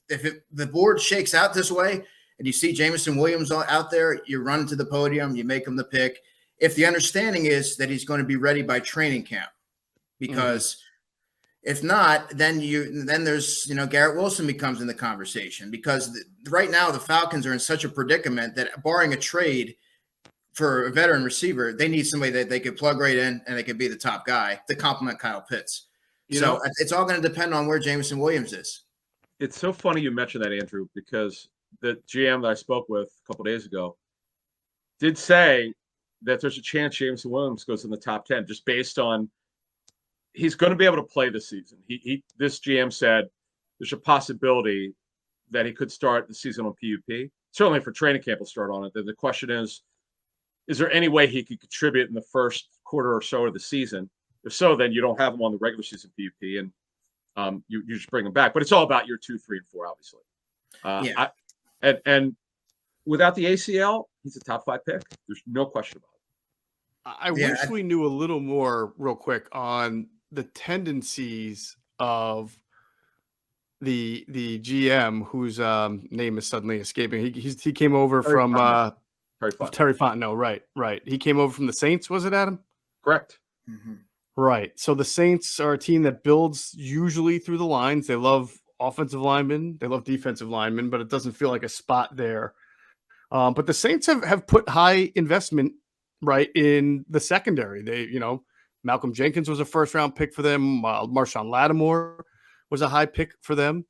the board shakes out this way and you see Jameson Williams out there, you run to the podium, you make him the pick. If the understanding is that he's going to be ready by training camp, because if not, then there's, Garrett Wilson becomes in the conversation, because right now the Falcons are in such a predicament that barring a trade for a veteran receiver, they need somebody that they could plug right in and they could be the top guy to complement Kyle Pitts. So it's all going to depend on where Jameson Williams is. It's so funny you mentioned that, Andrew, because the GM that I spoke with a couple of days ago did say that there's a chance Jameson Williams goes in the top 10 just based on he's going to be able to play this season. This GM said there's a possibility that he could start the season on PUP. Certainly for training camp, he'll start on it. Then the question is there any way he could contribute in the first quarter or so of the season? If so, then you don't have him on the regular season PUP, and you just bring him back. But it's all about year 2, 3, and 4, obviously. And without the ACL, he's a top 5 pick. There's no question about it. I wish we knew a little more, real quick, on the tendencies of the GM whose name is suddenly escaping. He came over from Terry Fontenot, right. He came over from the Saints, was it, Adam? Correct. Mm-hmm. Right. So the Saints are a team that builds usually through the lines. They love offensive linemen, they love defensive linemen, but it doesn't feel like a spot there. But the Saints have put high investment right in the secondary. They, Malcolm Jenkins was a first-round pick for them. Marshawn Lattimore was a high pick for them.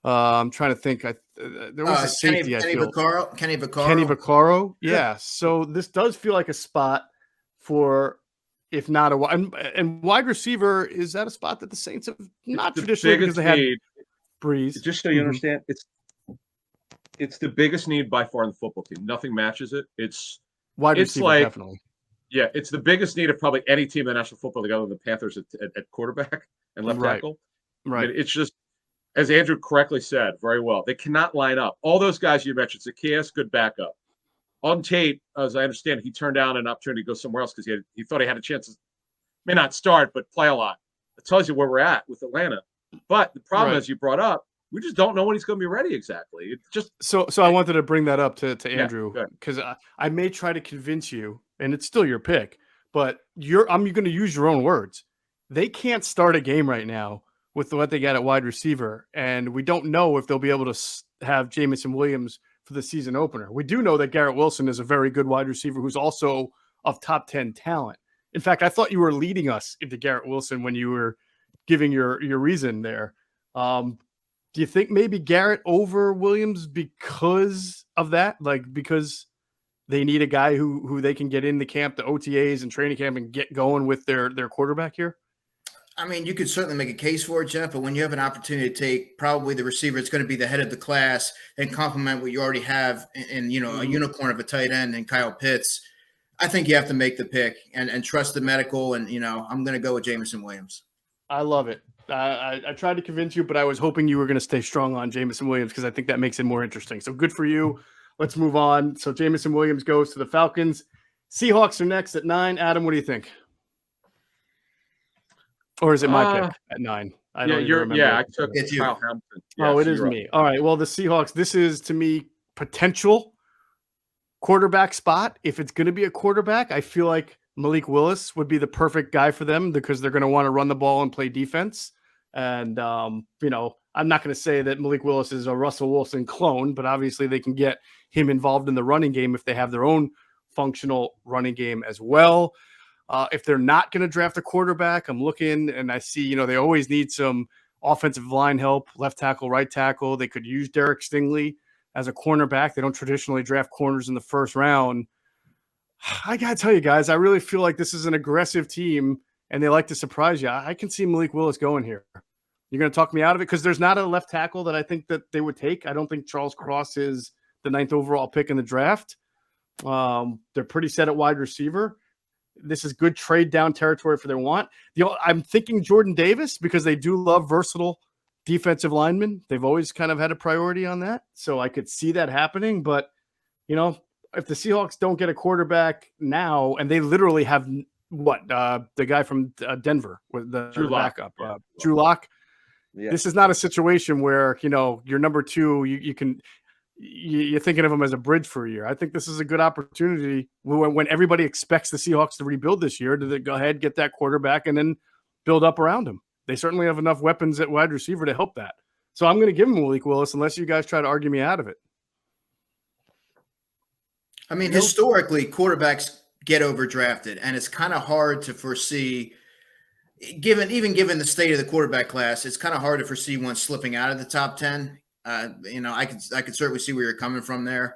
I'm trying to think. There was a safety. Kenny Vaccaro. Kenny Vaccaro. Yeah. So this does feel like a spot for, if not and wide receiver, is that a spot that the Saints have not traditionally, because they had Breeze. Just so you understand, it's the biggest need by far in the football team. Nothing matches it. It's wide receiver, definitely. Yeah, it's the biggest need of probably any team in the National Football League other than the Panthers at quarterback and left tackle. Right. I mean, it's just, as Andrew correctly said very well, they cannot line up. All those guys you mentioned, Zaccheaus, good backup. On Tate, as I understand, he turned down an opportunity to go somewhere else because he thought he had a chance to, may not start, but play a lot. It tells you where we're at with Atlanta. But the problem, as you brought up, we just don't know when he's going to be ready exactly. It just so I wanted to bring that up to Andrew, because I may try to convince you, and it's still your pick, but I'm going to use your own words. They can't start a game right now with what they got at wide receiver, and we don't know if they'll be able to have Jameson Williams for the season opener. We do know that Garrett Wilson is a very good wide receiver who's also of top 10 talent. In fact, I thought you were leading us into Garrett Wilson when you were giving your reason there. Do you think maybe Garrett over Williams because of that? Like, because they need a guy who they can get in the camp, the OTAs and training camp, and get going with their quarterback here? I mean, you could certainly make a case for it, Geoff, but when you have an opportunity to take probably the receiver, it's going to be the head of the class and complement what you already have in a unicorn of a tight end and Kyle Pitts. I think you have to make the pick and trust the medical. And, I'm going to go with Jameson Williams. I love it. I tried to convince you, but I was hoping you were going to stay strong on Jameson Williams because I think that makes it more interesting. So good for you. Let's move on. So Jameson Williams goes to the Falcons. Seahawks are next at 9. Adam, what do you think? Or is it my pick at 9? I don't even remember. I took It's you. Kyle Hampton. Oh, it is me. All right. Well, the Seahawks, this is to me potential quarterback spot. If it's going to be a quarterback, I feel like Malik Willis would be the perfect guy for them because they're going to want to run the ball and play defense. And, I'm not going to say that Malik Willis is a Russell Wilson clone, but obviously they can get him involved in the running game if they have their own functional running game as well. If they're not going to draft a quarterback, I'm looking and I see, they always need some offensive line help, left tackle, right tackle. They could use Derek Stingley as a cornerback. They don't traditionally draft corners in the first round. I got to tell you guys, I really feel like this is an aggressive team and they like to surprise you. I can see Malik Willis going here. You're going to talk me out of it because there's not a left tackle that I think that they would take. I don't think Charles Cross is the 9th overall pick in the draft. They're pretty set at wide receiver. This is good trade down territory for their want. I'm thinking Jordan Davis because they do love versatile defensive linemen. They've always kind of had a priority on that. So I could see that happening. But, if the Seahawks don't get a quarterback now, and they literally have the guy from Denver with the backup, Drew Lock. Yeah. This is not a situation where, your number 2, you're thinking of him as a bridge for a year. I think this is a good opportunity when everybody expects the Seahawks to rebuild this year to go ahead, get that quarterback, and then build up around him. They certainly have enough weapons at wide receiver to help that. So I'm going to give him Malik Willis unless you guys try to argue me out of it. I mean, historically, quarterbacks get overdrafted, and it's kind of hard to foresee. Given the state of the quarterback class, it's kind of hard to foresee one slipping out of the top 10. I could certainly see where you're coming from there.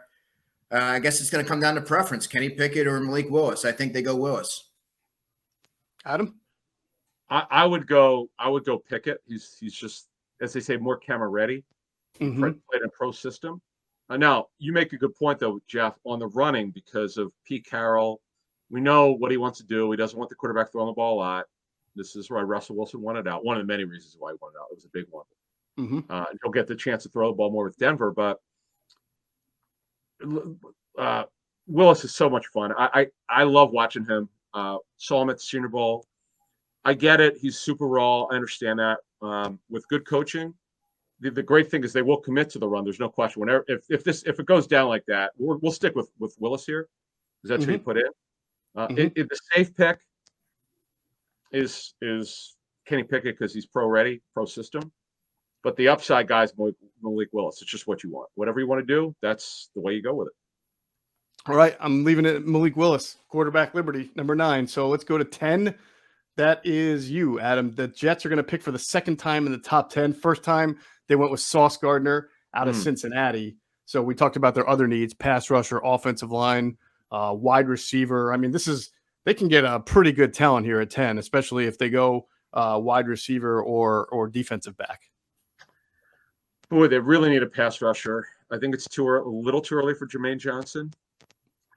I guess it's going to come down to preference: Kenny Pickett or Malik Willis. I think they go Willis. Adam, I would go Pickett. He's just, as they say, more camera ready. Mm-hmm. Played in a pro system. Now you make a good point though, Geoff, on the running because of Pete Carroll. We know what he wants to do. He doesn't want the quarterback throwing the ball a lot. This is why Russell Wilson wanted out. One of the many reasons why he wanted out. It was a big one. Mm-hmm. He'll get the chance to throw the ball more with Denver, but Willis is so much fun. I love watching him. Saw him at the Senior Bowl. I get it. He's super raw. I understand that. With good coaching, the great thing is they will commit to the run. There's no question. Whenever if it goes down like that, we'll stick with Willis here because that's who you put in. The safe pick is Kenny Pickett because he's pro ready, pro system. But the upside guys, Malik Willis. It's just what you want. Whatever you want to do, that's the way you go with it. All right, I'm leaving it at Malik Willis, quarterback Liberty, number 9. So let's go to 10. That is you, Adam. The Jets are going to pick for the second time in the top 10. First time they went with Sauce Gardner out of Cincinnati. So we talked about their other needs: pass rusher, offensive line, wide receiver. I mean, they can get a pretty good talent here at 10, especially if they go wide receiver or defensive back. Boy, they really need a pass rusher. I think it's a little too early for Jermaine Johnson.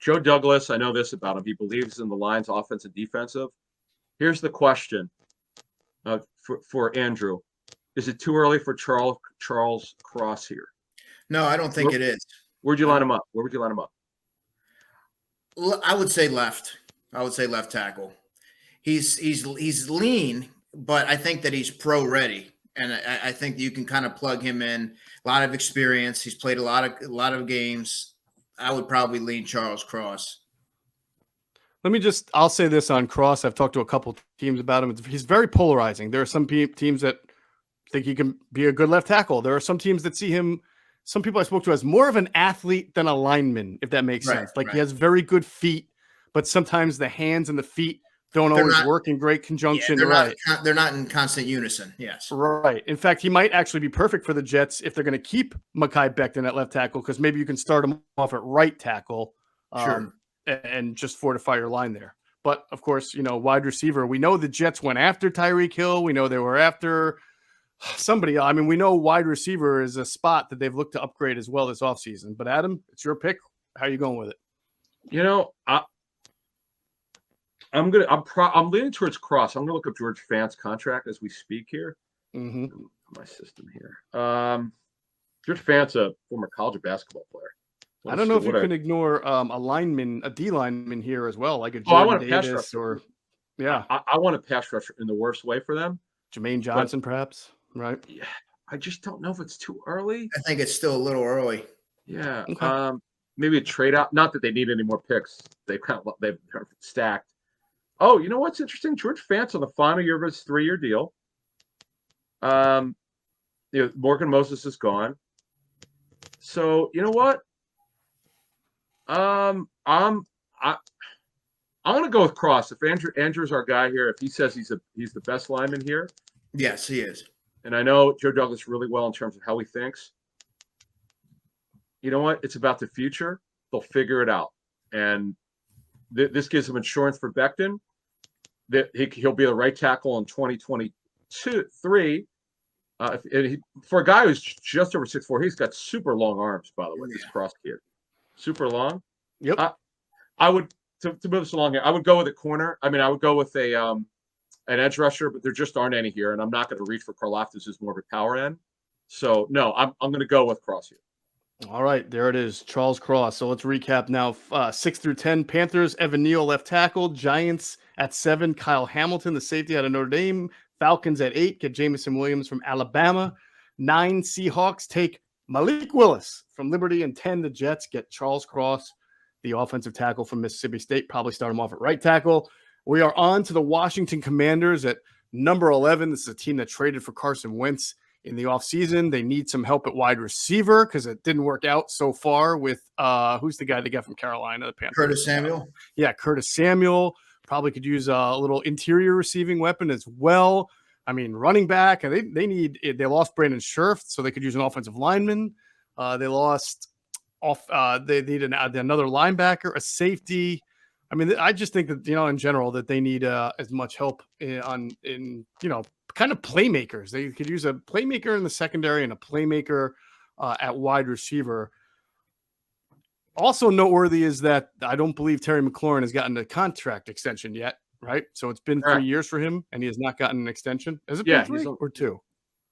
Joe Douglas, I know this about him. He believes in the Lions' offense and defensive. Here's the question for Andrew. Is it too early for Charles Cross here? No, I don't think it is. Where'd you line him up? I would say left. I would say left tackle. He's lean, but I think that he's pro ready. And I think you can kind of plug him in. A lot of experience. He's played a lot of games. I would probably lean Charles Cross. I'll say this on Cross. I've talked to a couple teams about him. He's very polarizing. There are some teams that think he can be a good left tackle. There are some teams that see him, some people I spoke to, as more of an athlete than a lineman, if that makes sense. He has very good feet, but sometimes the hands and the feet don't always work in great conjunction. Yeah, they're not in constant unison. Yes. Right. In fact, he might actually be perfect for the Jets if they're going to keep Mekhi Becton at left tackle, because maybe you can start him off at right tackle and just fortify your line there. But, of course, wide receiver, we know the Jets went after Tyreek Hill. We know they were after somebody. I mean, we know wide receiver is a spot that they've looked to upgrade as well this offseason. But, Adam, it's your pick. How are you going with it? I'm leaning towards Cross. I'm gonna look up George Fant's contract as we speak here. My system here. George Fant's a former college basketball player. I don't know if you can ignore a D lineman here as well, like a I Jordan want a pass Davis rusher. yeah, I want a pass rusher in the worst way for them. Jermaine Johnson, perhaps, right? Yeah, I just don't know if it's too early. I think it's still a little early. Yeah. Okay. Maybe a trade out. Not that they need any more picks. They've stacked. Oh, you know what's interesting? George Fant's on the final year of his 3-year deal. Morgan Moses is gone. So you know what? I'm going to go with Cross. If Andrew's our guy here, if he says he's the best lineman here, yes, he is. And I know Joe Douglas really well in terms of how he thinks. You know what? It's about the future. They'll figure it out, and this gives them insurance for Becton. That he'll be the right tackle in 2022-3. For a guy who's just over 6'4", he's got super long arms. By the way, this Cross kid, super long. Yep. I would to move this along here. I would go with a corner. I mean, I would go with an edge rusher, but there just aren't any here, and I'm not going to reach for Karlaftis, who's more of a power end. So no, I'm going to go with Cross here. All right, there it is, Charles Cross. So let's recap now. 6 through 10, Panthers, Evan Neal, left tackle. Giants at 7, Kyle Hamilton, the safety out of Notre Dame. Falcons at 8, get Jameson Williams from Alabama. 9, Seahawks take Malik Willis from Liberty. And 10, the Jets get Charles Cross, the offensive tackle from Mississippi State. Probably start him off at right tackle. We are on to the Washington Commanders at number 11. This is a team that traded for Carson Wentz in the offseason. They need some help at wide receiver because it didn't work out so far with who's the guy they got from Carolina, the Panthers? Curtis Samuel. Yeah, Curtis Samuel. Probably could use a little interior receiving weapon as well. I mean, running back, and they lost Brandon Scherf, so they could use an offensive lineman. They need another linebacker, a safety. I mean, I just think that, in general, that they need as much help in kind of playmakers. They could use a playmaker in the secondary and a playmaker at wide receiver. Also noteworthy is that I don't believe Terry McLaurin has gotten a contract extension yet, right? So it's been 3 years for him, and he has not gotten an extension. Has it been 3 or 2?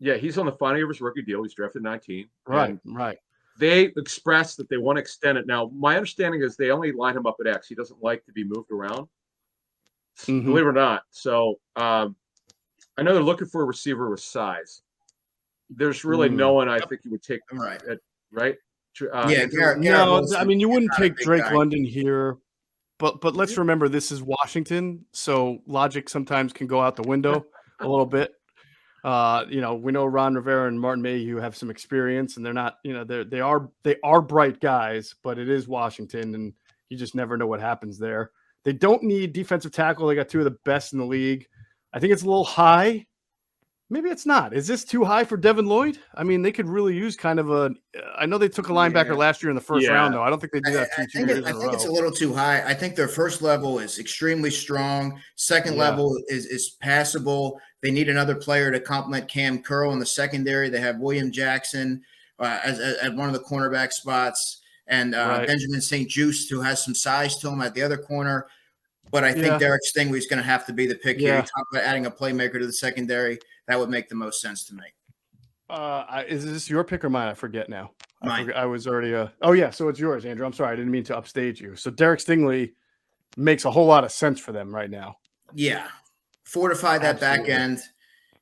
Yeah, he's on the final year of his rookie deal. He's drafted 19. Right. They expressed that they want to extend it. Now, my understanding is they only line him up at X. He doesn't like to be moved around, believe it or not. So I know they're looking for a receiver with size. There's really no one I think you would take. Right. Right? Garrett no, Wilson, I mean, you wouldn't take Drake London here. But let's remember, this is Washington, so logic sometimes can go out the window a little bit. We know Ron Rivera and Martin Mayhew have some experience, and they're not, they are bright guys, but it is Washington, and you just never know what happens there. They don't need defensive tackle. They got 2 of the best in the league. I think it's a little high. Maybe it's not. Is this too high for Devin Lloyd? I mean, they could really use kind of I know they took a linebacker last year in the first round, though. I don't think they do that two years in a row. I think it's a little too high. I think their first level is extremely strong. Second level is passable. They need another player to complement Cam Curl in the secondary. They have William Jackson at one of the cornerback spots, and Benjamin St. Juste, who has some size to him at the other corner. But I think Derek Stingley is going to have to be the pick here. You talk about adding a playmaker to the secondary. That would make the most sense to me. Is this your pick or mine? I forget now. Mine. I was already. So it's yours, Andrew. I'm sorry. I didn't mean to upstage you. So Derek Stingley makes a whole lot of sense for them right now. Yeah. Fortify that back end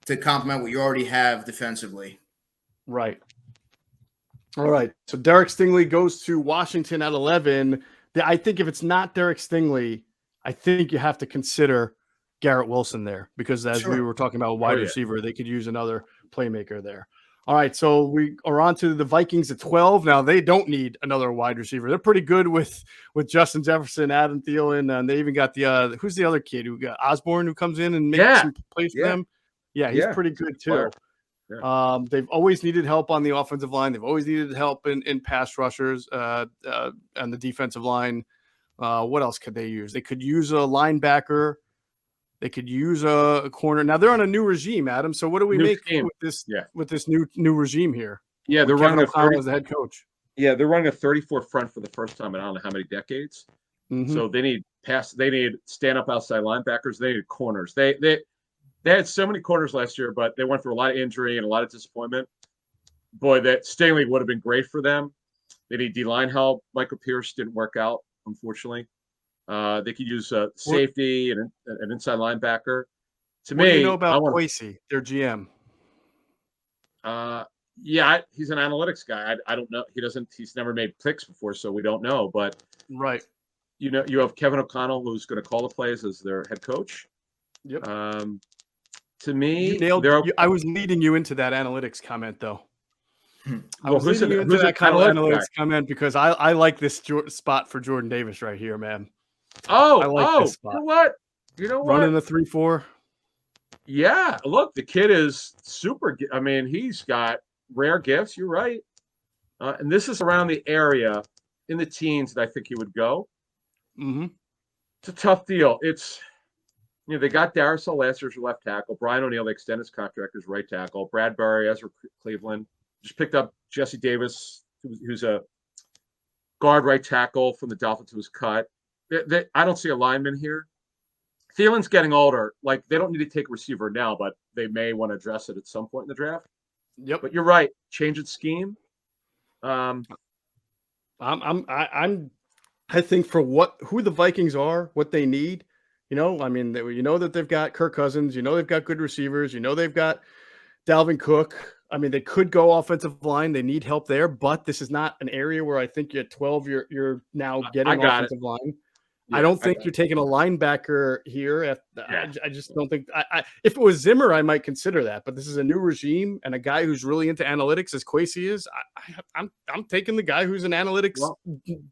to complement what you already have defensively. Right. All right. So Derek Stingley goes to Washington at 11. I think if it's not Derek Stingley, I think you have to consider Garrett Wilson there, because as we were talking about wide receiver, they could use another playmaker there. All right, so we are on to the Vikings at 12. Now, they don't need another wide receiver. They're pretty good with Justin Jefferson, Adam Thielen, and they even got the who's the other kid who got Osborne, who comes in and makes some plays for them. Yeah, he's pretty good too. Yeah. They've always needed help on the offensive line. They've always needed help in pass rushers and the defensive line. What else could they use? They could use a linebacker. They could use a corner. Now they're on a new regime, Adam. So what do we make with this new regime here? Yeah, they're running as the head coach. Yeah, they're running a 34 front for the first time in I don't know how many decades. So they need they need stand up outside linebackers. They need corners. They had so many corners last year, but they went through a lot of injury and a lot of disappointment. Boy, that Stingley would have been great for them. They need D-line help. Michael Pierce didn't work out, unfortunately. They could use a safety and an inside linebacker. To what me, do you know about I want Kwesi, their GM? yeah, he's an analytics guy. I don't know. He's never made picks before, so we don't know. But Right. you know, you have Kevin O'Connell, who's going to call the plays as their head coach. Yep. To me, You nailed. I was leading you into that analytics comment, though. I was leading you into that kind of analytics comment because I like this spot for Jordan Davis right here, man. I like this spot. You know what? Running the 3-4. Yeah, look, the kid is super. I mean, he's got rare gifts. You're right. And this is around the area in the teens that I think he would go. Mm-hmm. It's a tough deal. It's, you know, they got Darisaw last year as left tackle. Brian O'Neill, they extended his contract as right tackle. Bradbury, Ezra Cleveland. Just picked up Jesse Davis, who's a guard right tackle from the Dolphins who was cut. I don't see a lineman here. Thielen's getting older. Like, they don't need to take a receiver now, but they may want to address it at some point in the draft. Yep. But you're right. Change its scheme. I think for who the Vikings are, what they need, you know, I mean, you know that they've got Kirk Cousins, you know they've got good receivers, you know they've got Dalvin Cook. I mean, they could go offensive line. They need help there, but this is not an area where I think at 12 you're now getting offensive line. Yeah, I don't think you're taking a linebacker here. I just don't think. If it was Zimmer, I might consider that. But this is a new regime, and a guy who's really into analytics, as Kwesi is. I'm taking the guy who's an analytics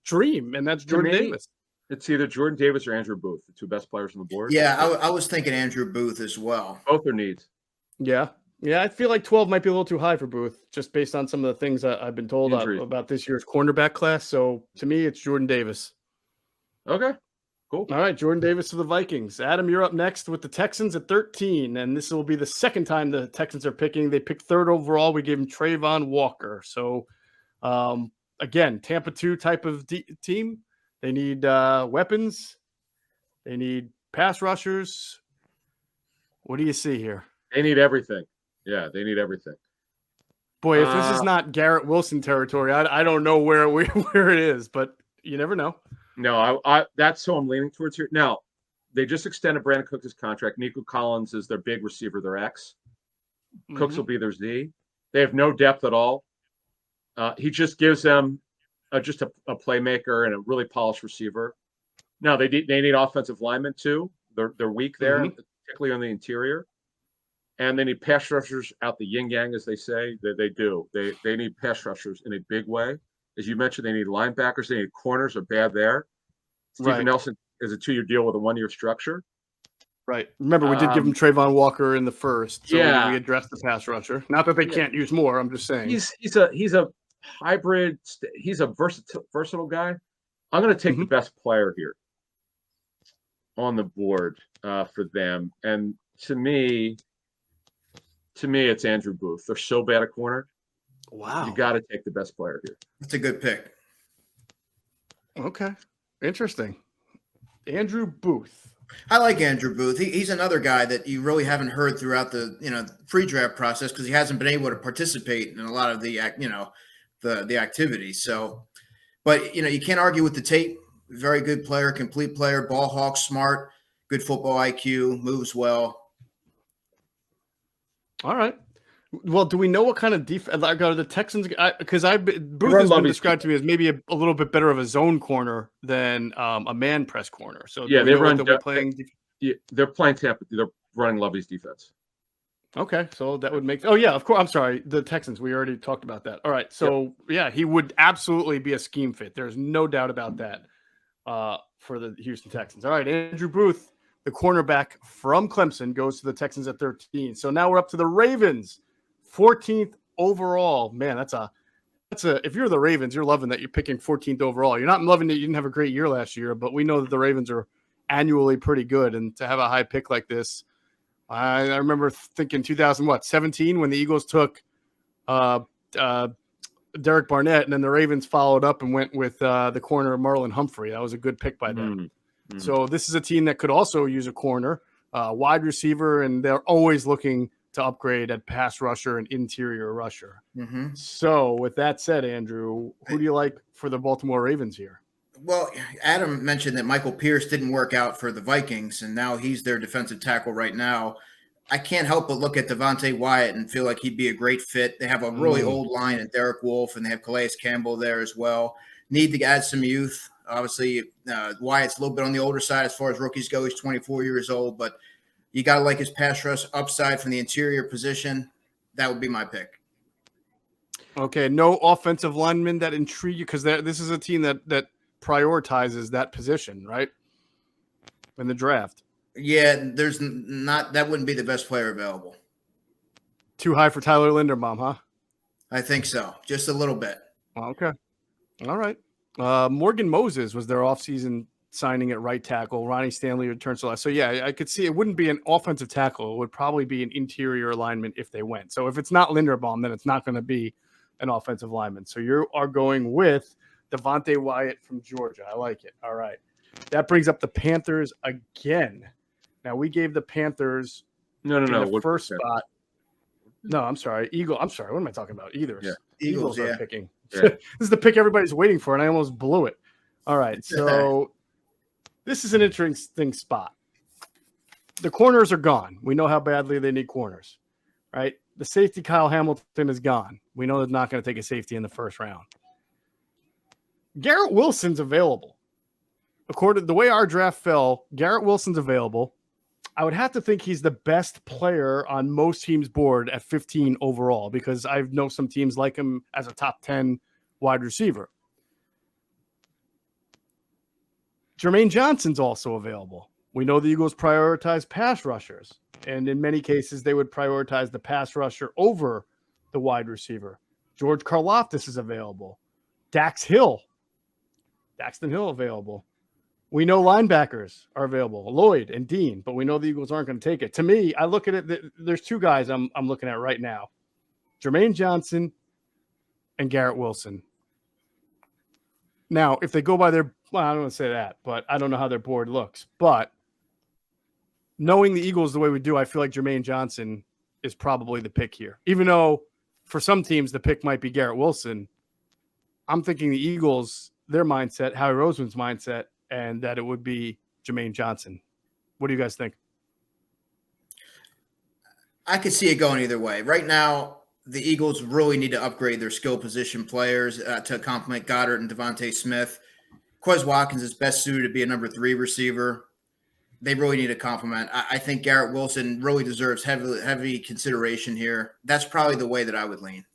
dream, and that's Jordan Davis. It's either Jordan Davis or Andrew Booth, the two best players on the board. Yeah, I was thinking Andrew Booth as well. Both are needs. Yeah, I feel like 12 might be a little too high for Booth, just based on some of the things I've been told about this year's cornerback class. So to me, it's Jordan Davis. Okay, cool. All right, Jordan Davis to the Vikings. Adam, you're up next with the Texans at 13, and this will be the second time the Texans are picking. They picked third overall. We gave him Trayvon Walker. So, again, Tampa 2 type of team. They need weapons. They need pass rushers. What do you see here? They need everything. Yeah, they need everything. Boy, if this is not Garrett Wilson territory, I don't know where it is, but you never know. No, that's who I'm leaning towards here. Now, they just extended Brandon Cooks' contract. Nico Collins is their big receiver, their X. Cooks will be their Z. They have no depth at all. He just gives them just a playmaker and a really polished receiver. Now, they need offensive linemen too. They're weak there, particularly on the interior. And they need pass rushers out the yin-yang, as they say. They do. They need pass rushers in a big way. As you mentioned, they need linebackers. They need corners are bad there. Stephen Nelson is a 2-year deal with a 1-year structure. Right. Remember, we did give him Trayvon Walker in the first. So we addressed the pass rusher. Not that they can't use more. I'm just saying. He's a hybrid. He's a versatile guy. I'm going to take the best player here on the board for them. And to me, it's Andrew Booth. They're so bad at corner. Wow. You got to take the best player here. That's a good pick. Okay. Interesting. Andrew Booth. I like Andrew Booth. He's another guy that you really haven't heard throughout the pre-draft process because he hasn't been able to participate in a lot of the activities. So, but you can't argue with the tape. Very good player, complete player, ball hawk, smart, good football IQ, moves well. All right. Well, do we know what kind of defense are the Texans? Because Booth has been described to me as maybe a little bit better of a zone corner than a man press corner. So they're playing Tampa. They're running Lovey's defense. Okay, so that would make. Oh yeah, of course. I'm sorry, the Texans. We already talked about that. All right, so yeah, he would absolutely be a scheme fit. There's no doubt about that for the Houston Texans. All right, Andrew Booth, the cornerback from Clemson, goes to the Texans at 13. So now we're up to the Ravens. 14th overall. Man, that's a if you're the Ravens, you're loving that you're picking 14th overall. You're not loving that you didn't have a great year last year, but we know that the Ravens are annually pretty good. And to have a high pick like this, I remember thinking 2017 when the Eagles took Derek Barnett, and then the Ravens followed up and went with the corner Marlon Humphrey. That was a good pick by them. So this is a team that could also use a corner, wide receiver, and they're always looking to upgrade at pass rusher and interior rusher. Mm-hmm. So with that said, Andrew, who do you like for the Baltimore Ravens here? Well, Adam mentioned that Michael Pierce didn't work out for the Vikings, and now he's their defensive tackle right now. I can't help but look at Devontae Wyatt and feel like he'd be a great fit. They have a really old line in Derek Wolfe, and they have Calais Campbell there as well. Need to add some youth. Obviously, Wyatt's a little bit on the older side as far as rookies go. He's 24 years old, but you got to like his pass rush upside from the interior position. That would be my pick. Okay, no offensive linemen that intrigue you, because this is a team that prioritizes that position, right? In the draft. Yeah, there's not – that wouldn't be the best player available. Too high for Tyler Linderbaum, huh? I think so. Just a little bit. Okay. All right. Morgan Moses was their offseason signing at right tackle. Ronnie Stanley returns to left. So, yeah, I could see it wouldn't be an offensive tackle. It would probably be an interior alignment if they went. So if it's not Linderbaum, then it's not going to be an offensive lineman. So you are going with Devontae Wyatt from Georgia. I like it. All right. That brings up the Panthers again. Now, we gave the Panthers the first spot. No, I'm sorry. I'm sorry. What am I talking about? Eagles. Yeah. Eagles are yeah. picking. Yeah. This is the pick everybody's waiting for, and I almost blew it. All right. So this is an interesting spot. The corners are gone. We know how badly they need corners, right? The safety, Kyle Hamilton, is gone. We know they're not going to take a safety in the first round. Garrett Wilson's available. According to the way our draft fell, Garrett Wilson's available. I would have to think he's the best player on most teams' board at 15 overall, because I know some teams like him as a top 10 wide receiver. Jermaine Johnson's also available. We know the Eagles prioritize pass rushers, and in many cases, they would prioritize the pass rusher over the wide receiver. George Karlaftis is available. Daxton Hill available. We know linebackers are available, Lloyd and Dean, but we know the Eagles aren't going to take it. To me, I look at it, there's two guys I'm looking at right now. Jermaine Johnson and Garrett Wilson. Now, if they go by I don't want to say that, but I don't know how their board looks. But knowing the Eagles the way we do, I feel like Jermaine Johnson is probably the pick here. Even though for some teams the pick might be Garrett Wilson, I'm thinking the Eagles, their mindset, Howie Roseman's mindset, and that it would be Jermaine Johnson. What do you guys think? I could see it going either way. Right now, the Eagles really need to upgrade their skill position players to complement Goddard and Devontae Smith. Quez Watkins is best suited to be a number 3 receiver. They really need a complement. I think Garrett Wilson really deserves heavy consideration here. That's probably the way that I would lean.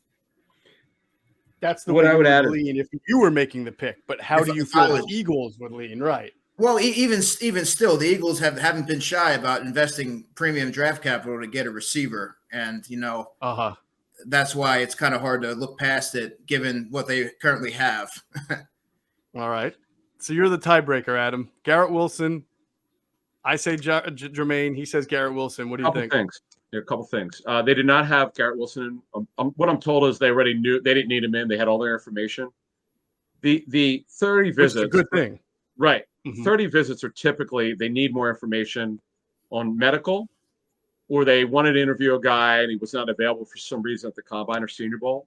That's the way I would lean if you were making the pick. But how do you feel the Eagles would lean? Right. Well, even still, the Eagles haven't been shy about investing premium draft capital to get a receiver. And, that's why it's kind of hard to look past it given what they currently have. All right. So you're the tiebreaker, Adam. Garrett Wilson. I say Jermaine. He says Garrett Wilson. What do you think? A couple things. They did not have Garrett Wilson. What I'm told is they already knew they didn't need him in. They had all their information. The 30 visits. Which is a good thing. Right. Mm-hmm. 30 visits are typically they need more information on medical, or they wanted to interview a guy and he was not available for some reason at the Combine or Senior Bowl.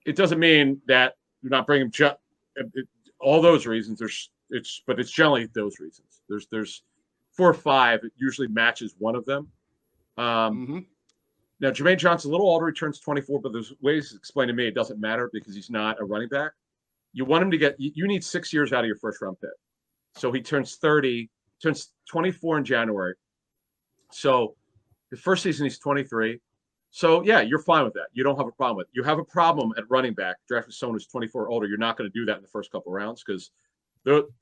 It doesn't mean that you're not bringing all those reasons. But it's generally those reasons. There's 4 or 5. It usually matches one of them. Now, Jermaine Johnson, a little older, he turns 24, but there's ways to explain to me it doesn't matter because he's not a running back. You want him to you need 6 years out of your first round pick. So he turns 24 in January. So the first season he's 23. So yeah, you're fine with that. You don't have a problem with it. You have a problem at running back, drafting someone who's 24 or older. You're not going to do that in the first couple of rounds because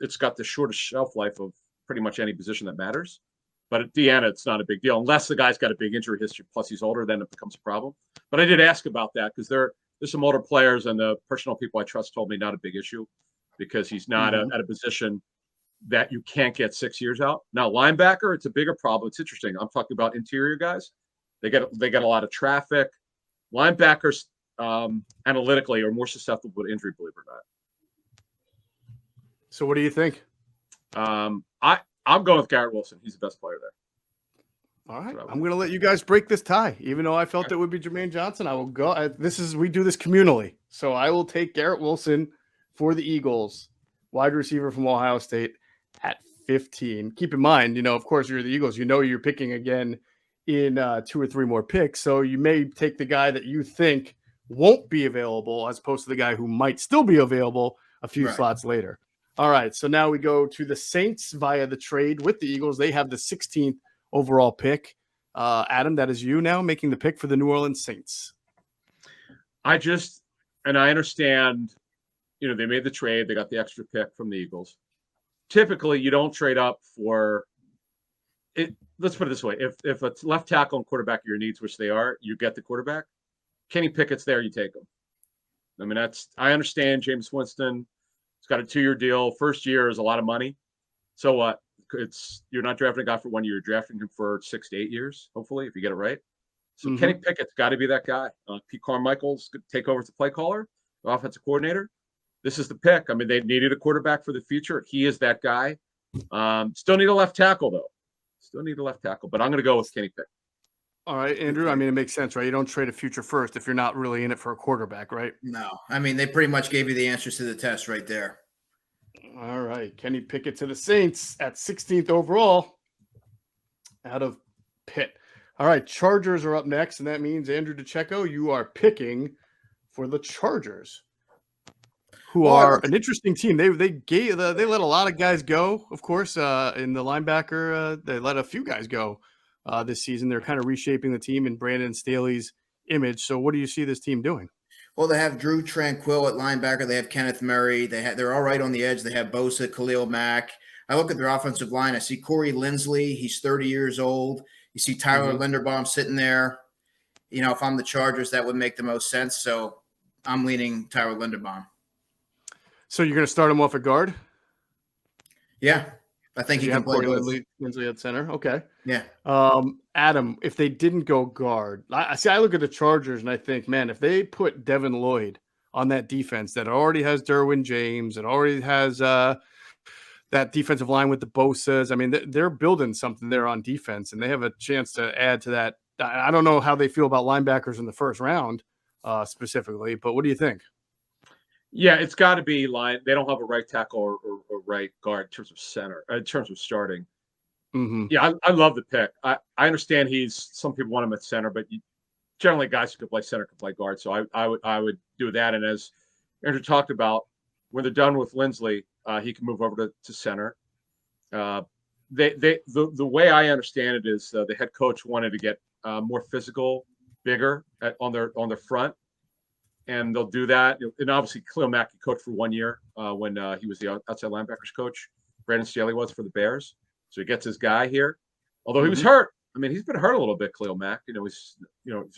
it's got the shortest shelf life of pretty much any position that matters. But at the end, it's not a big deal unless the guy's got a big injury history. Plus, he's older, then it becomes a problem. But I did ask about that because there's some older players, and the personal people I trust told me not a big issue because he's not at a position that you can't get 6 years out. Now, linebacker, it's a bigger problem. It's interesting. I'm talking about interior guys. They get a lot of traffic. Linebackers, analytically, are more susceptible to injury, believe it or not. So, what do you think? I'm going with Garrett Wilson. He's the best player there. All right. That's what I I'm would going to let you guys break this tie. Even though I felt it would be Jermaine Johnson, I will go. We do this communally. So I will take Garrett Wilson for the Eagles, wide receiver from Ohio State at 15. Keep in mind, of course, you're the Eagles. You're picking again in 2 or 3 more picks. So you may take the guy that you think won't be available as opposed to the guy who might still be available a few slots later. All right. So now we go to the Saints via the trade with the Eagles. They have the 16th overall pick. Adam, that is you now making the pick for the New Orleans Saints. I understand, they made the trade. They got the extra pick from the Eagles. Typically, you don't trade up for it. Let's put it this way. If a left tackle and quarterback are your needs, which they are, you get the quarterback. Kenny Pickett's there, you take him. I mean, I understand James Winston. He's got a 2-year deal. First year is a lot of money. So what? You're not drafting a guy for 1 year. You're drafting him for 6 to 8 years, hopefully, if you get it right. So Kenny Pickett's got to be that guy. Pete Carmichael's going to take over as the play caller, the offensive coordinator. This is the pick. I mean, they needed a quarterback for the future. He is that guy. Still need a left tackle, though. But I'm going to go with Kenny Pickett. All right, Andrew. I mean, it makes sense, right? You don't trade a future first if you're not really in it for a quarterback, right? No. I mean, they pretty much gave you the answers to the test right there. All right. Kenny Pickett to the Saints at 16th overall out of Pitt. All right. Chargers are up next, and that means, Andrew DiCecco, you are picking for the Chargers, who are an interesting team. They let a lot of guys go, of course, in the linebacker. They let a few guys go this season. They're kind of reshaping the team in Brandon Staley's image. So what do you see this team doing? Well, they have Drew Tranquill at linebacker. They have Kenneth Murray. They're all right on the edge. They have Bosa, Khalil Mack. I look at their offensive line. I see Corey Linsley. He's 30 years old. You see Tyler Linderbaum sitting there. If I'm the Chargers, that would make the most sense. So I'm leaning Tyler Linderbaum. So you're going to start him off at guard? Yeah. I think he can play Linsley at center. Okay. Yeah. Adam, if they didn't go guard, I look at the Chargers and I think, man, if they put Devin Lloyd on that defense that already has Derwin James, it already has that defensive line with the Bosas. I mean, they're building something there on defense, and they have a chance to add to that. I don't know how they feel about linebackers in the first round specifically, but what do you think? Yeah, it's got to be line. They don't have a right tackle or right guard in terms of center, in terms of starting. Yeah, I love the pick. I understand some people want him at center, but generally guys who can play center can play guard. So I would do that. And as Andrew talked about, when they're done with Linsley, he can move over to center. The way I understand it is the head coach wanted to get more physical, bigger on their front. And they'll do that. And obviously, Khalil Mack coached for 1 year when he was the outside linebackers coach. Brandon Staley was for the Bears. So he gets his guy here. Although he was hurt. I mean, he's been hurt a little bit, Khalil Mack. He's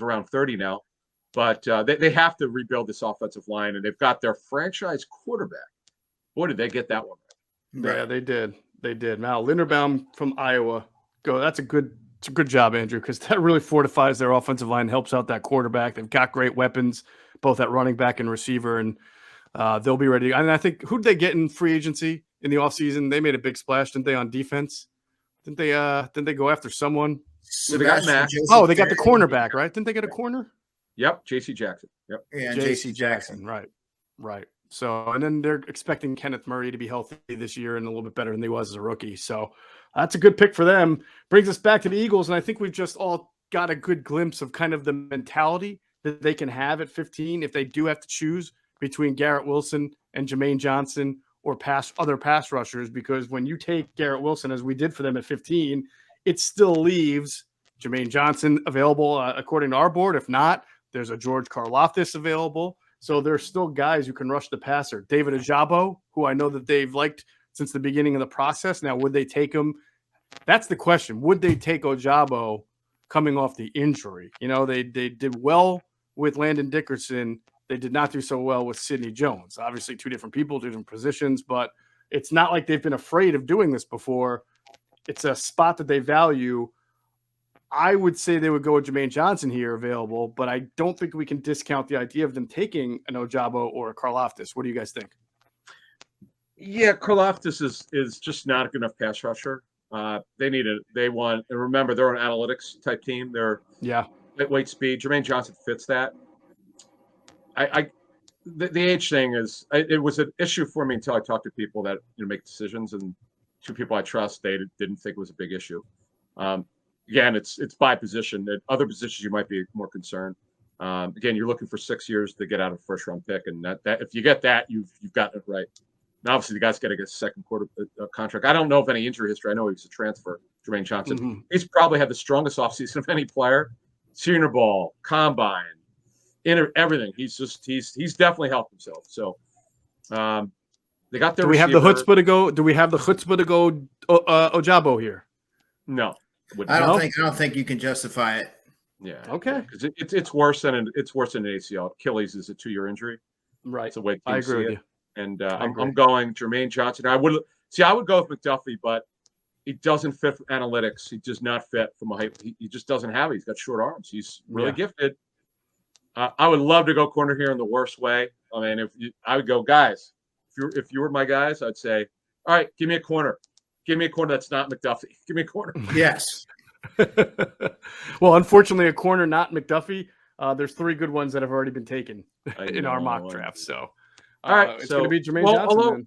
around 30 now. But they have to rebuild this offensive line, and they've got their franchise quarterback. Boy, did they get that one right. Yeah, they did. Now, Linderbaum from Iowa. It's a good job, Andrew, because that really fortifies their offensive line, helps out that quarterback. They've got great weapons, both at running back and receiver, and they'll be ready. And I think, who did they get in free agency in the offseason? They made a big splash, didn't they, on defense? Didn't they go after someone? So they got Mack. Oh, they got the cornerback, right? Didn't they get a corner? Yep, J.C. Jackson. Yep. Yeah, J.C. Jackson, right. So, and then they're expecting Kenneth Murray to be healthy this year and a little bit better than he was as a rookie. So that's a good pick for them. Brings us back to the Eagles, and I think we've just all got a good glimpse of kind of the mentality that they can have at 15 if they do have to choose between Garrett Wilson and Jermaine Johnson or other pass rushers, because when you take Garrett Wilson, as we did for them at 15, it still leaves Jermaine Johnson available according to our board. If not, there's a George Karlaftis available. So there's still guys who can rush the passer. David Ojabo, who I know that they've liked since the beginning of the process. Now, would they take him? That's the question. Would they take Ojabo coming off the injury? They did well with Landon Dickerson. They did not do so well with Sidney Jones. Obviously, two different people, different positions, but it's not like they've been afraid of doing this before. It's a spot that they value. I would say they would go with Jermaine Johnson here available, but I don't think we can discount the idea of them taking an Ojabo or a Karlaftis. What do you guys think? Yeah, Karlaftis is just not a good enough pass rusher. They want, and remember, they're an analytics type team. They're lightweight speed. Jermaine Johnson fits that. The age thing it was an issue for me until I talked to people that make decisions, and two people I trust, they didn't think it was a big issue. Again, it's by position. At other positions, you might be more concerned. Again, you're looking for 6 years to get out of a first round pick, and that if you get that, you've gotten it right. And obviously, the guy's got to get a second quarter contract. I don't know of any injury history. I know he's a transfer, Jermaine Johnson. Mm-hmm. He's probably had the strongest offseason of any player. Senior Bowl, combine, everything. He's definitely helped himself. So they got their. Do we have the chutzpah to go? Do we have the chutzpah to go Ojabo here? No, I don't think you can justify it. Yeah. Okay. Because it's worse than an ACL. Achilles is a 2-year injury. Right. It's a way I agree with you. And I'm going Jermaine Johnson. I would go with McDuffie, but he doesn't fit from analytics. He does not fit from a height. He just doesn't have it. He's got short arms. He's really gifted. I would love to go corner here in the worst way. I mean, I would go, guys, if you were my guys, I'd say, all right, give me a corner. Give me a corner that's not McDuffie. Give me a corner. Yes. Well, unfortunately, a corner not McDuffie. There's 3 good ones that have already been taken in our mock draft. So, all right, it's going to be Jermaine Johnson. Then.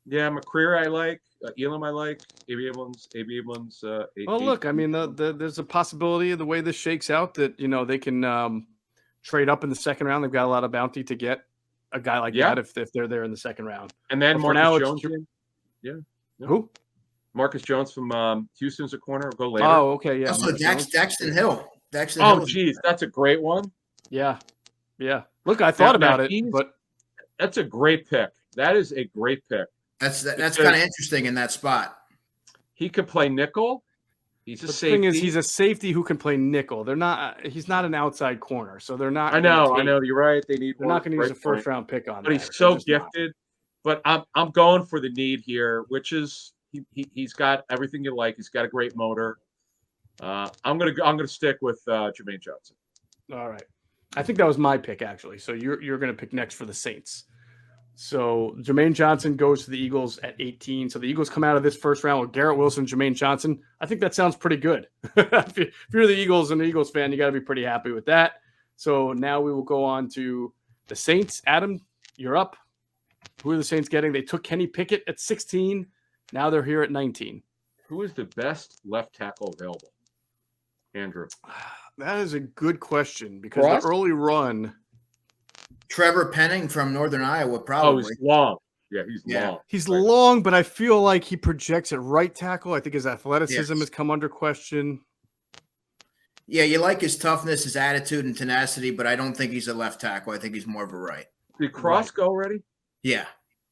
Yeah, McCreary I like. Elam I like. AB Abram's. Look, I mean, there's a possibility of the way this shakes out that they can trade up in the second round. They've got a lot of bounty to get a guy like that if they're there in the second round. And then Marcus Jones. Who? Marcus Jones from Houston's a corner. We'll go later. Oh, okay, yeah. Also, Daxton Hill. Geez, that's a great one. Yeah. Look, I thought about it, but that's a great pick. That is a great pick. That's kind of interesting in that spot. He could play nickel. He's a safety. The thing is, he's a safety who can play nickel. He's not an outside corner, so they're not. I know. You're right. They're not going to use a first round pick on. But he's so gifted. But I'm going for the need here, which is he's got everything you like. He's got a great motor. I'm gonna stick with Jermaine Johnson. All right. I think that was my pick actually. So you're gonna pick next for the Saints. So Jermaine Johnson goes to the Eagles at 18. So the Eagles come out of this first round with Garrett Wilson, Jermaine Johnson. I think that sounds pretty good. If you're the Eagles and the Eagles fan, you got to be pretty happy with that. So now we will go on to the Saints. Adam, you're up. Who are the Saints getting? They took Kenny Pickett at 16. Now they're here at 19. Who is the best left tackle available? Andrew. That is a good question because the early run. Trevor Penning from Northern Iowa, probably. Oh, he's long. Yeah, he's long. He's long, but I feel like he projects at right tackle. I think his athleticism has come under question. Yeah, you like his toughness, his attitude, and tenacity, but I don't think he's a left tackle. I think he's more of a right. Did Cross go already? Yeah.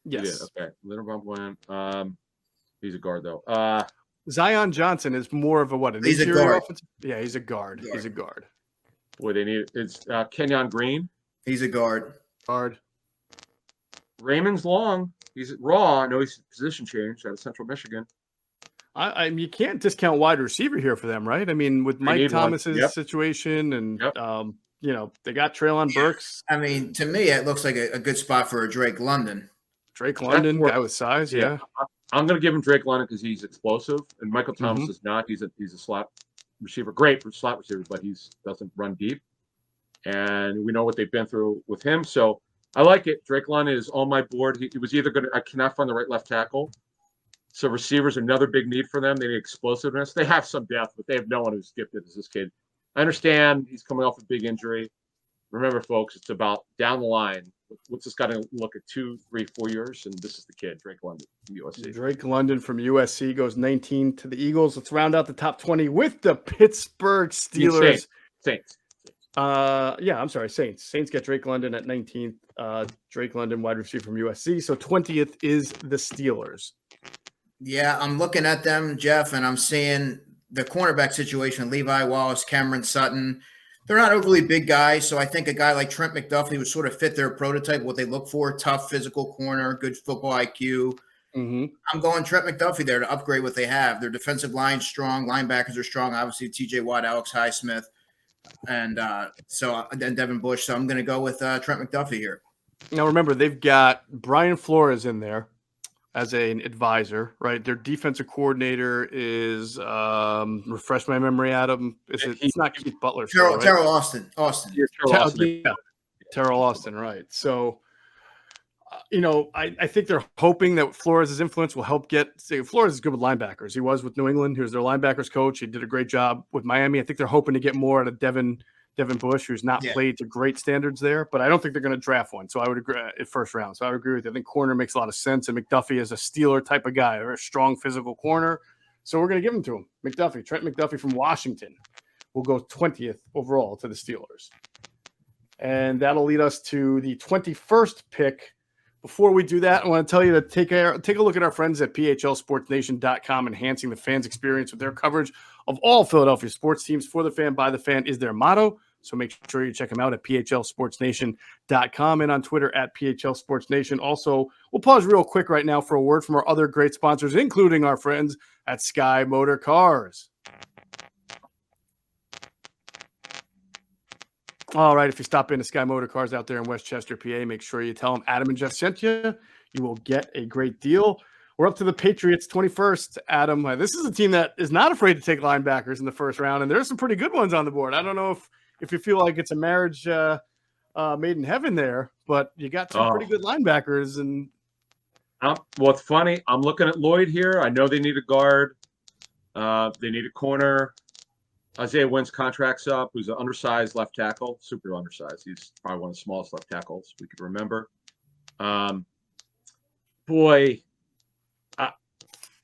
Yes. Yeah, okay. Little bump went. He's a guard, though. Zion Johnson is more of a what? He's a guard. Yeah, he's a guard. He's a guard. Boy, they need it's Kenyon Green. He's a guard. Raymond's long. He's raw. I know he's position changed out of Central Michigan. You can't discount wide receiver here for them, right? I mean, with Mike Thomas's situation and they got Treylon Burks. I mean, to me, it looks like a good spot for a Drake London. Guy with size, yeah. I'm going to give him Drake London because he's explosive, and Michael Thomas is not. He's a slot receiver, great for slot receivers, but he doesn't run deep. And we know what they've been through with him, so I like it. Drake London is on my board. He was either I cannot find the right left tackle. So receivers are another big need for them. They need explosiveness. They have some depth, but they have no one who's gifted as this kid. I understand he's coming off a big injury. Remember, folks, it's about down the line. What's this got to look at 2, 3, 4 years? And this is the kid, Drake London from USC. Drake London from USC goes 19 to the Eagles. Let's round out the top 20 with the Pittsburgh Steelers. Saints. I'm sorry, Saints. Saints get Drake London at 19th. Drake London, wide receiver from USC. So 20th is the Steelers. Yeah, I'm looking at them, Geoff, and I'm seeing the cornerback situation, Levi Wallace, Cameron Sutton. They're not overly big guys, so I think a guy like Trent McDuffie would sort of fit their prototype, what they look for, tough physical corner, good football IQ. Mm-hmm. I'm going Trent McDuffie there to upgrade what they have. Their defensive line's strong, linebackers are strong, obviously TJ Watt, Alex Highsmith, and Devin Bush. So I'm going to go with Trent McDuffie here. Now, remember, they've got Brian Flores in there as an advisor, right? Their defensive coordinator is refresh my memory, Adam. It's not Keith Butler, still, right? Terrell Austin. Yeah, Terrell Austin, right? So, I think they're hoping that Flores' influence will help Flores is good with linebackers. He was with New England. He was their linebackers coach. He did a great job with Miami. I think they're hoping to get more out of Devin Bush, who's not played to great standards there, but I don't think they're going to draft one. So I would agree at first round. So I would agree with you. I think corner makes a lot of sense. And McDuffie is a Steeler type of guy, or a strong physical corner. So we're going to give him to him. Trent McDuffie from Washington will go 20th overall to the Steelers. And that'll lead us to the 21st pick. Before we do that, I want to tell you to take a look at our friends at phlsportsnation.com, enhancing the fans' experience with their coverage of all Philadelphia sports teams. For the fan, by the fan is their motto. So make sure you check them out at phlsportsnation.com and on Twitter at phlsportsnation. Also, we'll pause real quick right now for a word from our other great sponsors, including our friends at Sky Motor Cars. All right, if you stop into Sky Motor Cars out there in Westchester, PA, make sure you tell them Adam and Geoff sent you. You will get a great deal. We're up to the Patriots 21st, Adam. This is a team that is not afraid to take linebackers in the first round, and there's some pretty good ones on the board. I don't know if you feel like it's a marriage made in heaven there, but you got some pretty good linebackers. And well, it's funny. I'm looking at Lloyd here. I know they need a guard. They need a corner. Isaiah Wynn's contract's up, who's an undersized left tackle, super undersized. He's probably one of the smallest left tackles we could remember.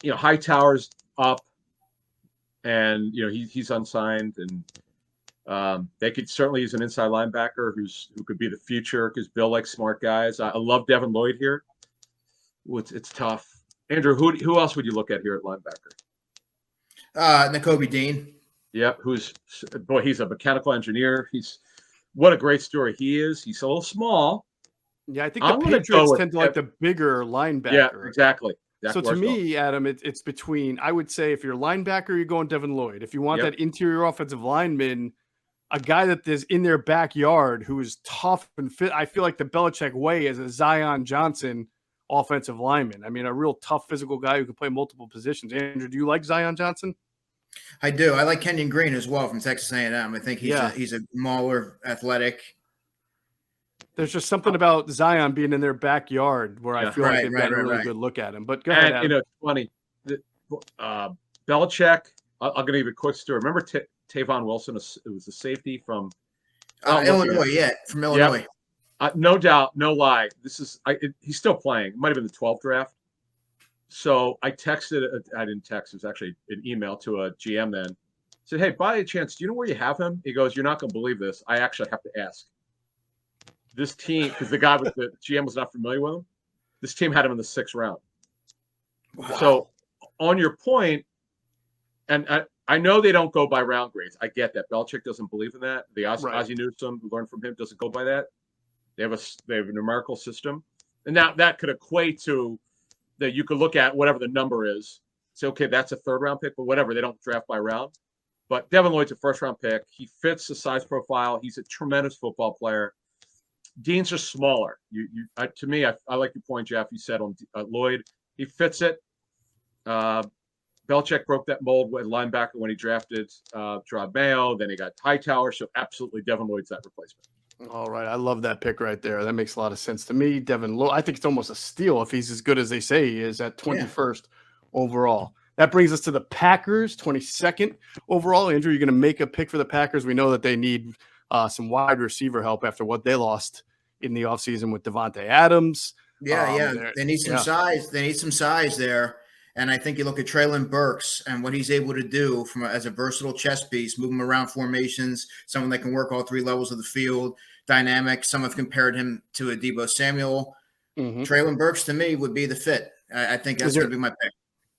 Hightower's up, and he's unsigned, and they could certainly use an inside linebacker who could be the future, because Bill likes smart guys. I love Devin Lloyd here. It's tough. Andrew, who else would you look at here at linebacker? Nakobe Dean. Yep, he's a mechanical engineer. What a great story he is. He's a little small. Yeah, I think the Patriots tend to like the bigger linebacker. Yeah, exactly. So to me, Adam, it's between, I would say, if you're linebacker, you're going Devin Lloyd. If you want that interior offensive lineman, a guy that is in their backyard who is tough and fit, I feel like the Belichick way is a Zion Johnson offensive lineman. I mean, a real tough physical guy who can play multiple positions. Andrew, do you like Zion Johnson? I do. I like Kenyon Green as well from Texas A&M. I think he's a mauler, athletic. There's just something about Zion being in their backyard where I feel like they've got a really good look at him. But go ahead, Adam. It's funny. Belichick, I'm going to give you a quick story. Remember Tavon Wilson? It was the safety from Illinois. From Illinois. Yep. No doubt, no lie. He's still playing. It might have been the 12th draft. So I texted, I didn't text, it was actually an email to a GM then. I said, hey, by any chance, do you know where you have him? He goes, you're not going to believe this. I actually have to ask. This team, because the guy with the GM was not familiar with him, this team had him in the 6th round. Wow. So on your point, and I know they don't go by round grades. I get that. Belichick doesn't believe in that. The Ozzie Newsome, who learned from him, doesn't go by that. They have a numerical system. And that could equate to that you could look at whatever the number is. Say, okay, that's a 3rd round pick, but whatever. They don't draft by round. But Devin Lloyd's a 1st round pick. He fits the size profile. He's a tremendous football player. Dean's just smaller. To me, I like the point, Geoff, you said on Lloyd. He fits it. Belichick broke that mold with linebacker when he drafted Gerard Mayo. Then he got Hightower. So absolutely, Devin Lloyd's that replacement. All right. I love that pick right there. That makes a lot of sense to me. Devin Lloyd, I think it's almost a steal if he's as good as they say he is at 21st overall. That brings us to the Packers, 22nd overall. Andrew, you're going to make a pick for the Packers. We know that they need some wide receiver help after what they lost in the offseason with Devontae Adams. They need some size. They need some size there. And I think you look at Treylon Burks and what he's able to do as a versatile chess piece, move him around formations, someone that can work all 3 levels of the field, dynamic. Some have compared him to a Deebo Samuel. Treylon Burks, to me, would be the fit. I think that's going to be my pick.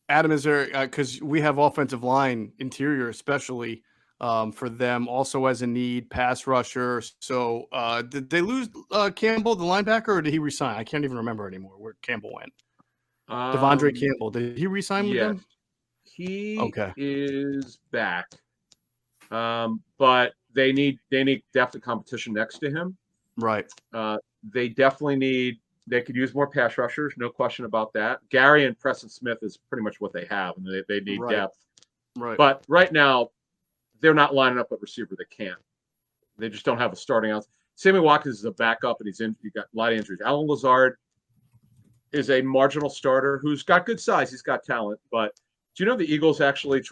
Adam, is there – because we have offensive line, interior especially, for them, also as a need, pass rusher. So did they lose Campbell, the linebacker, or did he resign? I can't even remember anymore where Campbell went. Devondre Campbell, did he resign with them? He is back, but they need depth of competition next to him. Right. They definitely need They could use more pass rushers, no question about that. Gary and Preston Smith is pretty much what they have, and they need depth. Right. But right now, they're not lining up a receiver that can. They just don't have a starting out. Sammy Watkins is a backup, and he got a lot of injuries. Alan Lazard is a marginal starter who's got good size. He's got talent. But do you know the Eagles actually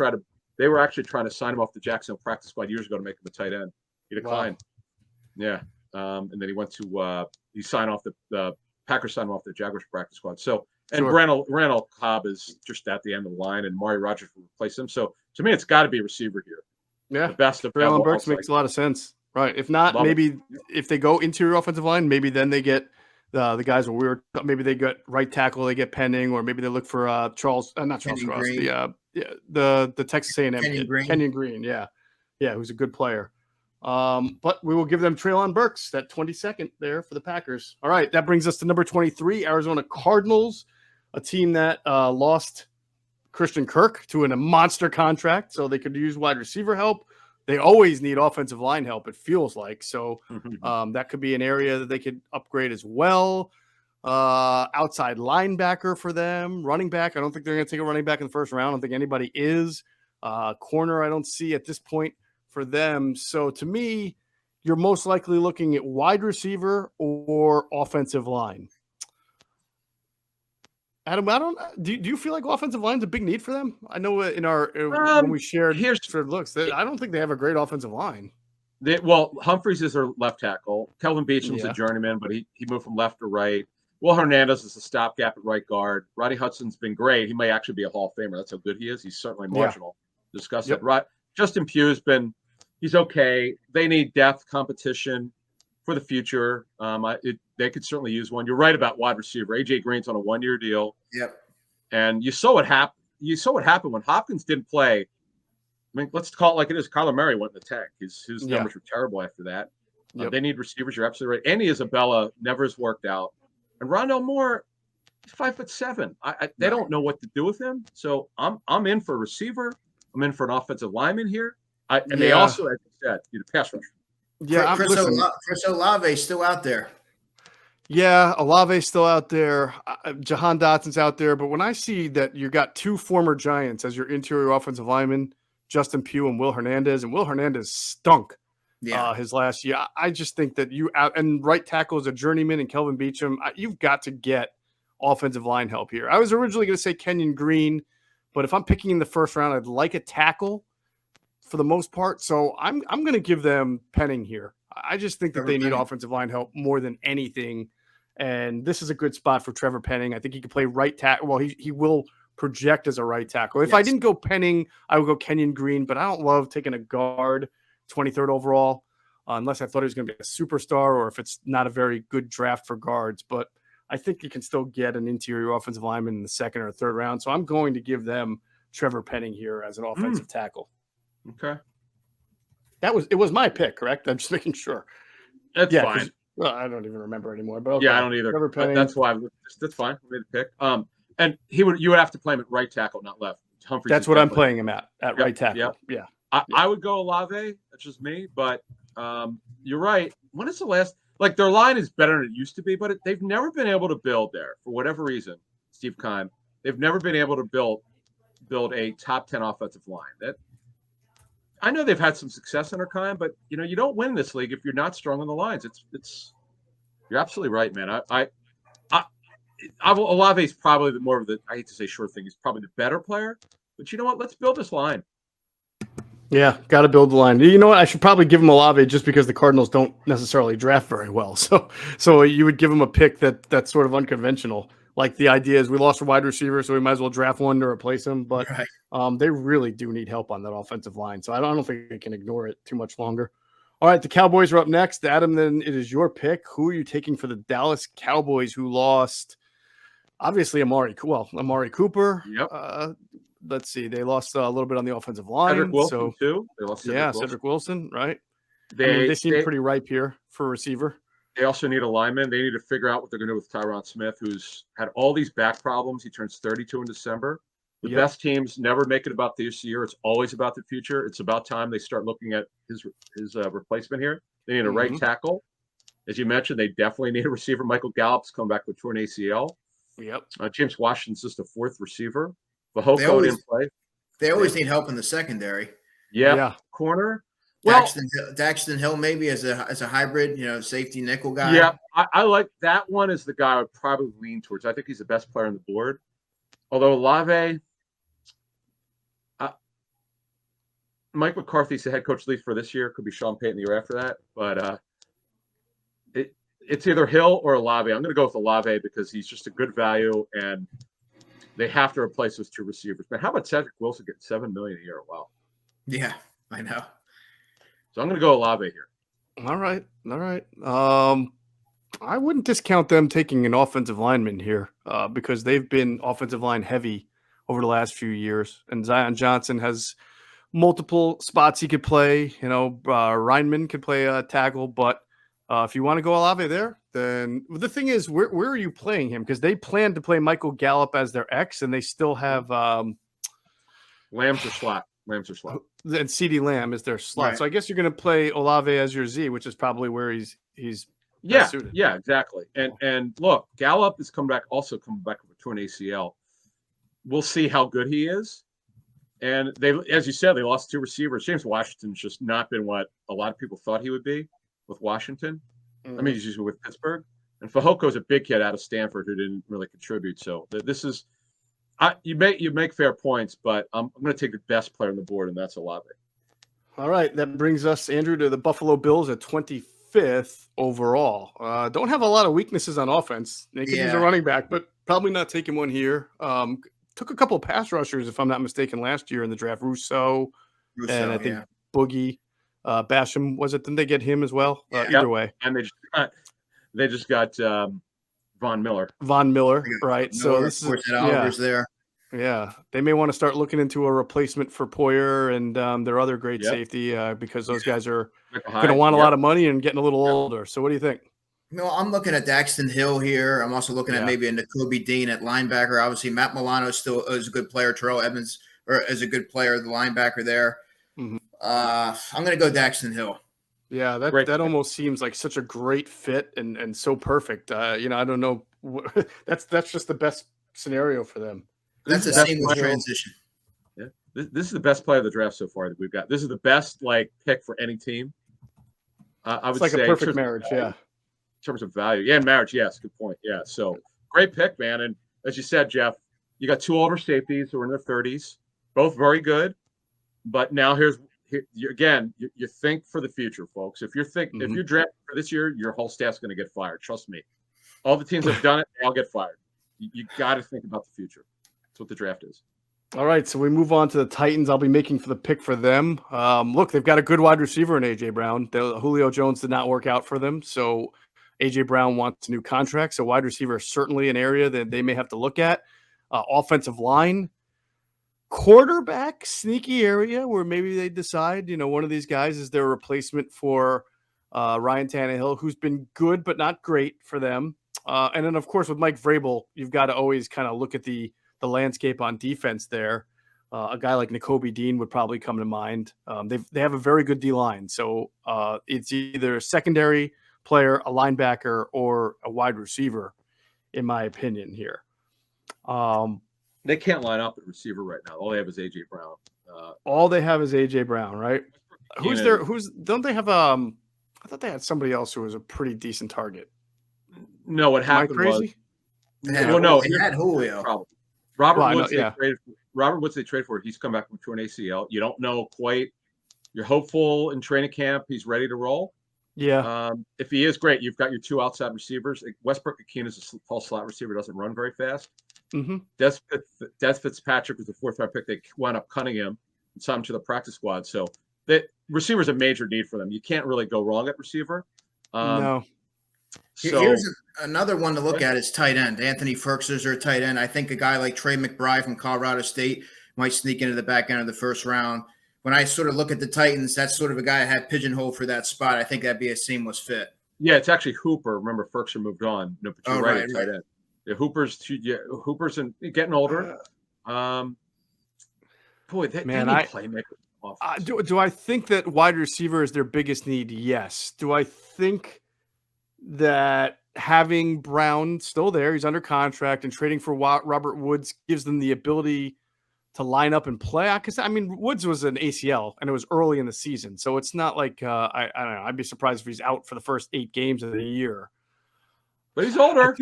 they were actually trying to sign him off the Jacksonville practice squad years ago to make him a tight end. He declined. Wow. Yeah. And then he went to he signed off the Packers signed him off the Jaguars practice squad. So and Randall Cobb is just at the end of the line, and Mari Rodgers will replace him. So to me, it's got to be a receiver here. Yeah, the best of Treylon Burks makes a lot of sense. Right. If not, maybe if they go interior offensive line, maybe then they get the guys where we were. Maybe they get right tackle, they get Penning, or maybe they look for not Charles Cross, the Texas A&M Kenyon Green. Yeah, who's a good player. But we will give them Treylon Burks, that 22nd there for the Packers. All right, that brings us to number 23, Arizona Cardinals, a team that lost Christian Kirk to a monster contract, so they could use wide receiver help. They always need offensive line help, it feels like. So that could be an area that they could upgrade as well. Outside linebacker for them. Running back, I don't think they're going to take a running back in the first round. I don't think anybody is. Corner, I don't see at this point for them. So to me, you're most likely looking at wide receiver or offensive line. Adam, do you feel like offensive line is a big need for them? I know in our when we shared looks, I don't think they have a great offensive line. Humphreys is their left tackle. Kelvin Beacham's a journeyman, but he moved from left to right. Will Hernandez is a stopgap at right guard. Roddy Hudson's been great. He may actually be a Hall of Famer. That's how good he is. He's certainly marginal. Discuss it. Right. Justin Pugh's he's okay. They need depth, competition for the future. They could certainly use one. You're right about wide receiver. AJ Green's on a 1-year deal. Yep. And you saw what happened. You saw what happened when Hopkins didn't play. I mean, let's call it like it is. Kyler Murray went in the tank. His numbers were terrible after that. They need receivers. You're absolutely right. Andy Isabella never has worked out. And Rondell Moore, he's 5'7". They don't know what to do with him. So I'm in for a receiver. I'm in for an offensive lineman here. They also, as you said, need a pass rusher. Yeah, Chris Olave still out there. Yeah, Olave's still out there. Jahan Dotson's out there. But when I see that you got two former Giants as your interior offensive linemen, Justin Pugh and Will Hernandez stunk his last year. I just think that and right tackle is a journeyman and Kelvin Beachum. You've got to get offensive line help here. I was originally going to say Kenyon Green, but if I'm picking in the first round, I'd like a tackle for the most part. So I'm going to give them Penning here. I just think that they need offensive line help more than anything. And this is a good spot for Trevor Penning. I think he can play right tackle. Well, he will project as a right tackle. If I didn't go Penning, I would go Kenyon Green, but I don't love taking a guard 23rd overall unless I thought he was going to be a superstar or if it's not a very good draft for guards. But I think you can still get an interior offensive lineman in the second or third round. So I'm going to give them Trevor Penning here as an offensive tackle. Okay. It was my pick, correct? I'm just making sure. That's fine. Well, I don't even remember anymore. But okay. Yeah, I don't either. That's why that's fine. We made the pick. And you would have to play him at right tackle, not left. Humphreys. That's what I'm playing him at right tackle. Yeah. I would go Olave. That's just me. But you're right. When is the last? Like their line is better than it used to be, but they've never been able to build there for whatever reason. Steve Keim, they've never been able to build a top 10 offensive line. I know they've had some success under Keim, but you don't win this league if you're not strong on the lines. You're absolutely right, man. Olave is probably more of the, I hate to say short thing, he's probably the better player. But you know what? Let's build this line. Yeah, got to build the line. You know what? I should probably give him Olave just because the Cardinals don't necessarily draft very well. So you would give him a pick that's sort of unconventional. Like the idea is we lost a wide receiver, so we might as well draft one to replace him. But they really do need help on that offensive line. So I don't think they can ignore it too much longer. All right, the Cowboys are up next. Adam, then it is your pick. Who are you taking for the Dallas Cowboys who lost, obviously, Amari Cooper. Yep. Let's see. They lost a little bit on the offensive line. Cedric Wilson, too. They lost Cedric Wilson, right? They seem pretty ripe here for a receiver. They also need a lineman. They need to figure out what they're going to do with Tyron Smith, who's had all these back problems. He turns 32 in December. The best teams never make it about this year. It's always about the future. It's about time they start looking at his replacement here. They need a right tackle. As you mentioned, they definitely need a receiver. Michael Gallup's come back with torn ACL. Yep. James Washington's just a fourth receiver. They Fahoko always- didn't play. They always need help in the secondary. Yeah. Corner. Well, Daxton Hill maybe as a hybrid, safety nickel guy. yeah, I like that one as the guy I would probably lean towards. I think he's the best player on the board. Although Olave, Mike McCarthy's the head coach lead for this year. Could be Sean Payton the year after that. But it's either Hill or Olave. I'm going to go with Olave because he's just a good value, and they have to replace those two receivers. Man, how about Cedric Wilson getting $7 million a year? Wow. Yeah, I know. So I'm going to go Olave here. All right. I wouldn't discount them taking an offensive lineman here because they've been offensive line heavy over the last few years. And Zion Johnson has multiple spots he could play. Reinman could play a tackle. But if you want to go Olave there, then the thing is, where are you playing him? Because they plan to play Michael Gallup as their X, and they still have Lambs or slot. And CeeDee Lamb is their slot. Right. So I guess you're going to play Olave as your Z, which is probably where he's Yeah, suited. yeah, exactly. And look, Gallup is coming back with a torn ACL. We'll see how good he is. And they, as you said, they lost two receivers. James Washington's just not been what a lot of people thought he would be with Washington. Mm-hmm. I mean, he's usually with Pittsburgh. And Fajoko's a big kid out of Stanford who didn't really contribute. So this is you make fair points, but I'm going to take the best player on the board, and that's Olave. All right, that brings us, Andrew, to the Buffalo Bills at 25th overall. Don't have a lot of weaknesses on offense. They could use a running back, but probably not taking one here. Took a couple of pass rushers, if I'm not mistaken, last year in the draft. Rousseau and I think Boogie, Basham, was it? Didn't they get him as well? Either way. And they just got Von Miller. Right? So this is Oliver's there. Yeah, they may want to start looking into a replacement for Poyer and their other great safety because those guys are going to want a lot of money and getting a little older. So what do you think? No, I'm looking at Daxton Hill here. I'm also looking at maybe a Nakobe Dean at linebacker. Obviously, Matt Milano still is a good player. Terrell Evans is a good player, the linebacker there. Mm-hmm. I'm going to go Daxton Hill. Yeah, that almost seems like such a great fit and so perfect. I don't know. That's just the best scenario for them. That's a seamless transition. Yeah, this is the best player of the draft so far that we've got. This is the best pick for any team. I would say a perfect marriage. In terms of value. Yeah, marriage. Yes. Good point. Yeah. So great pick, man. And as you said, Geoff, you got two older safeties who are in their 30s, both very good. But now you think for the future, folks. If you're drafting for this year, your whole staff's going to get fired. Trust me. All the teams that have done it, they all get fired. You got to think about the future. That's what the draft is. All right, so we move on to the Titans. I'll be making for the pick for them. Look, they've got a good wide receiver in A.J. Brown. Julio Jones did not work out for them, so A.J. Brown wants a new contract. So wide receiver is certainly an area that they may have to look at. Offensive line, quarterback, sneaky area where maybe they decide, one of these guys is their replacement for Ryan Tannehill, who's been good but not great for them. And then, of course, with Mike Vrabel, you've got to always kind of look at the landscape on defense there. A guy like Nakobe Dean would probably come to mind. They have a very good D-line. So it's either a secondary player, a linebacker, or a wide receiver, in my opinion here. They can't line up at receiver right now. All they have is A.J. Brown. All they have is A.J. Brown, right? Don't they have I thought they had somebody else who was a pretty decent target. No, what happened was they had Julio. Problem. Robert Woods they traded for. He's come back from an ACL. You don't know quite. You're hopeful in training camp. He's ready to roll. Yeah. If he is, great. You've got your two outside receivers. Westbrook-Ikhine is a tall slot receiver. Doesn't run very fast. Mm-hmm. Des Fitzpatrick was the fourth-round pick. They wound up cutting him and signed him to the practice squad. So the receiver's a major need for them. You can't really go wrong at receiver. No. So, here's another one to look at is tight end. Anthony Ferkser's their tight end. I think a guy like Trey McBride from Colorado State might sneak into the back end of the first round. When I sort of look at the Titans, that's sort of a guy I had pigeonholed for that spot. I think that'd be a seamless fit. Yeah, it's actually Hooper. Remember, Ferkser moved on. No, but you're right. Tight end. Yeah, Hooper's getting older. Boy, they need playmaker. Do I think that wide receiver is their biggest need? Yes. Do I think that having Brown still there, he's under contract, and trading for Robert Woods gives them the ability to line up and play. Because I mean, Woods was an ACL, and it was early in the season, so it's not like I don't know. I'd be surprised if he's out for the first 8 games of the year. But he's older.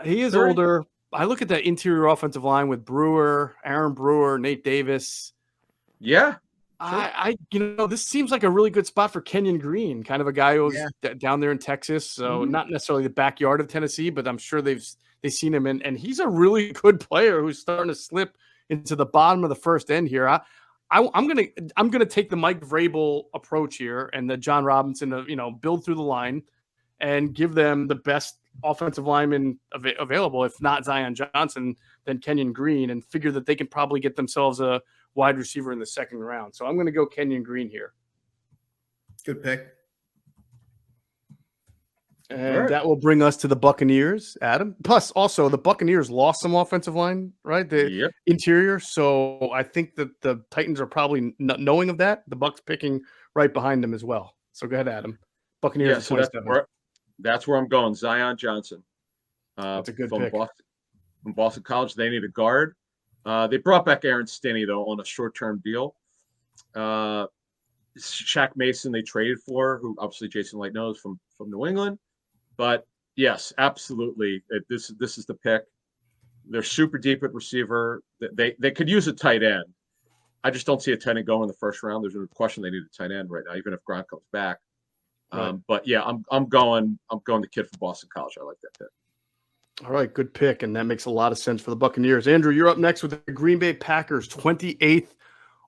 He is 30. older. I look at that interior offensive line with Brewer, Aaron Brewer, Nate Davis. Yeah. Sure. This seems like a really good spot for Kenyon Green, kind of a guy who's down there in Texas. So not necessarily the backyard of Tennessee, but I'm sure they've seen him, and he's a really good player who's starting to slip into the bottom of the first end here. I'm gonna take the Mike Vrabel approach here and the John Robinson to build through the line and give them the best offensive lineman available. If not Zion Johnson, then Kenyon Green, and figure that they can probably get themselves a wide receiver in the second round. So I'm going to go Kenyon Green here. Good pick. And that will bring us to the Buccaneers, Adam. Plus, also, the Buccaneers lost some offensive line, right? The interior. So I think that the Titans are probably not knowing of that. The Bucs picking right behind them as well. So go ahead, Adam. Buccaneers at 27. That's where I'm going. Zion Johnson. That's a good pick. From Boston College. They need a guard. They brought back Aaron Stinney, though, on a short-term deal. Shaq Mason they traded for, who obviously Jason Light knows from New England. But, yes, absolutely. This is the pick. They're super deep at receiver. They could use a tight end. I just don't see a tight end going in the first round. There's no question they need a tight end right now, even if Gronk comes back. Right. But yeah, I'm going the kid from Boston College. I like that pick. All right, good pick, and that makes a lot of sense for the Buccaneers. Andrew, you're up next with the Green Bay Packers, 28th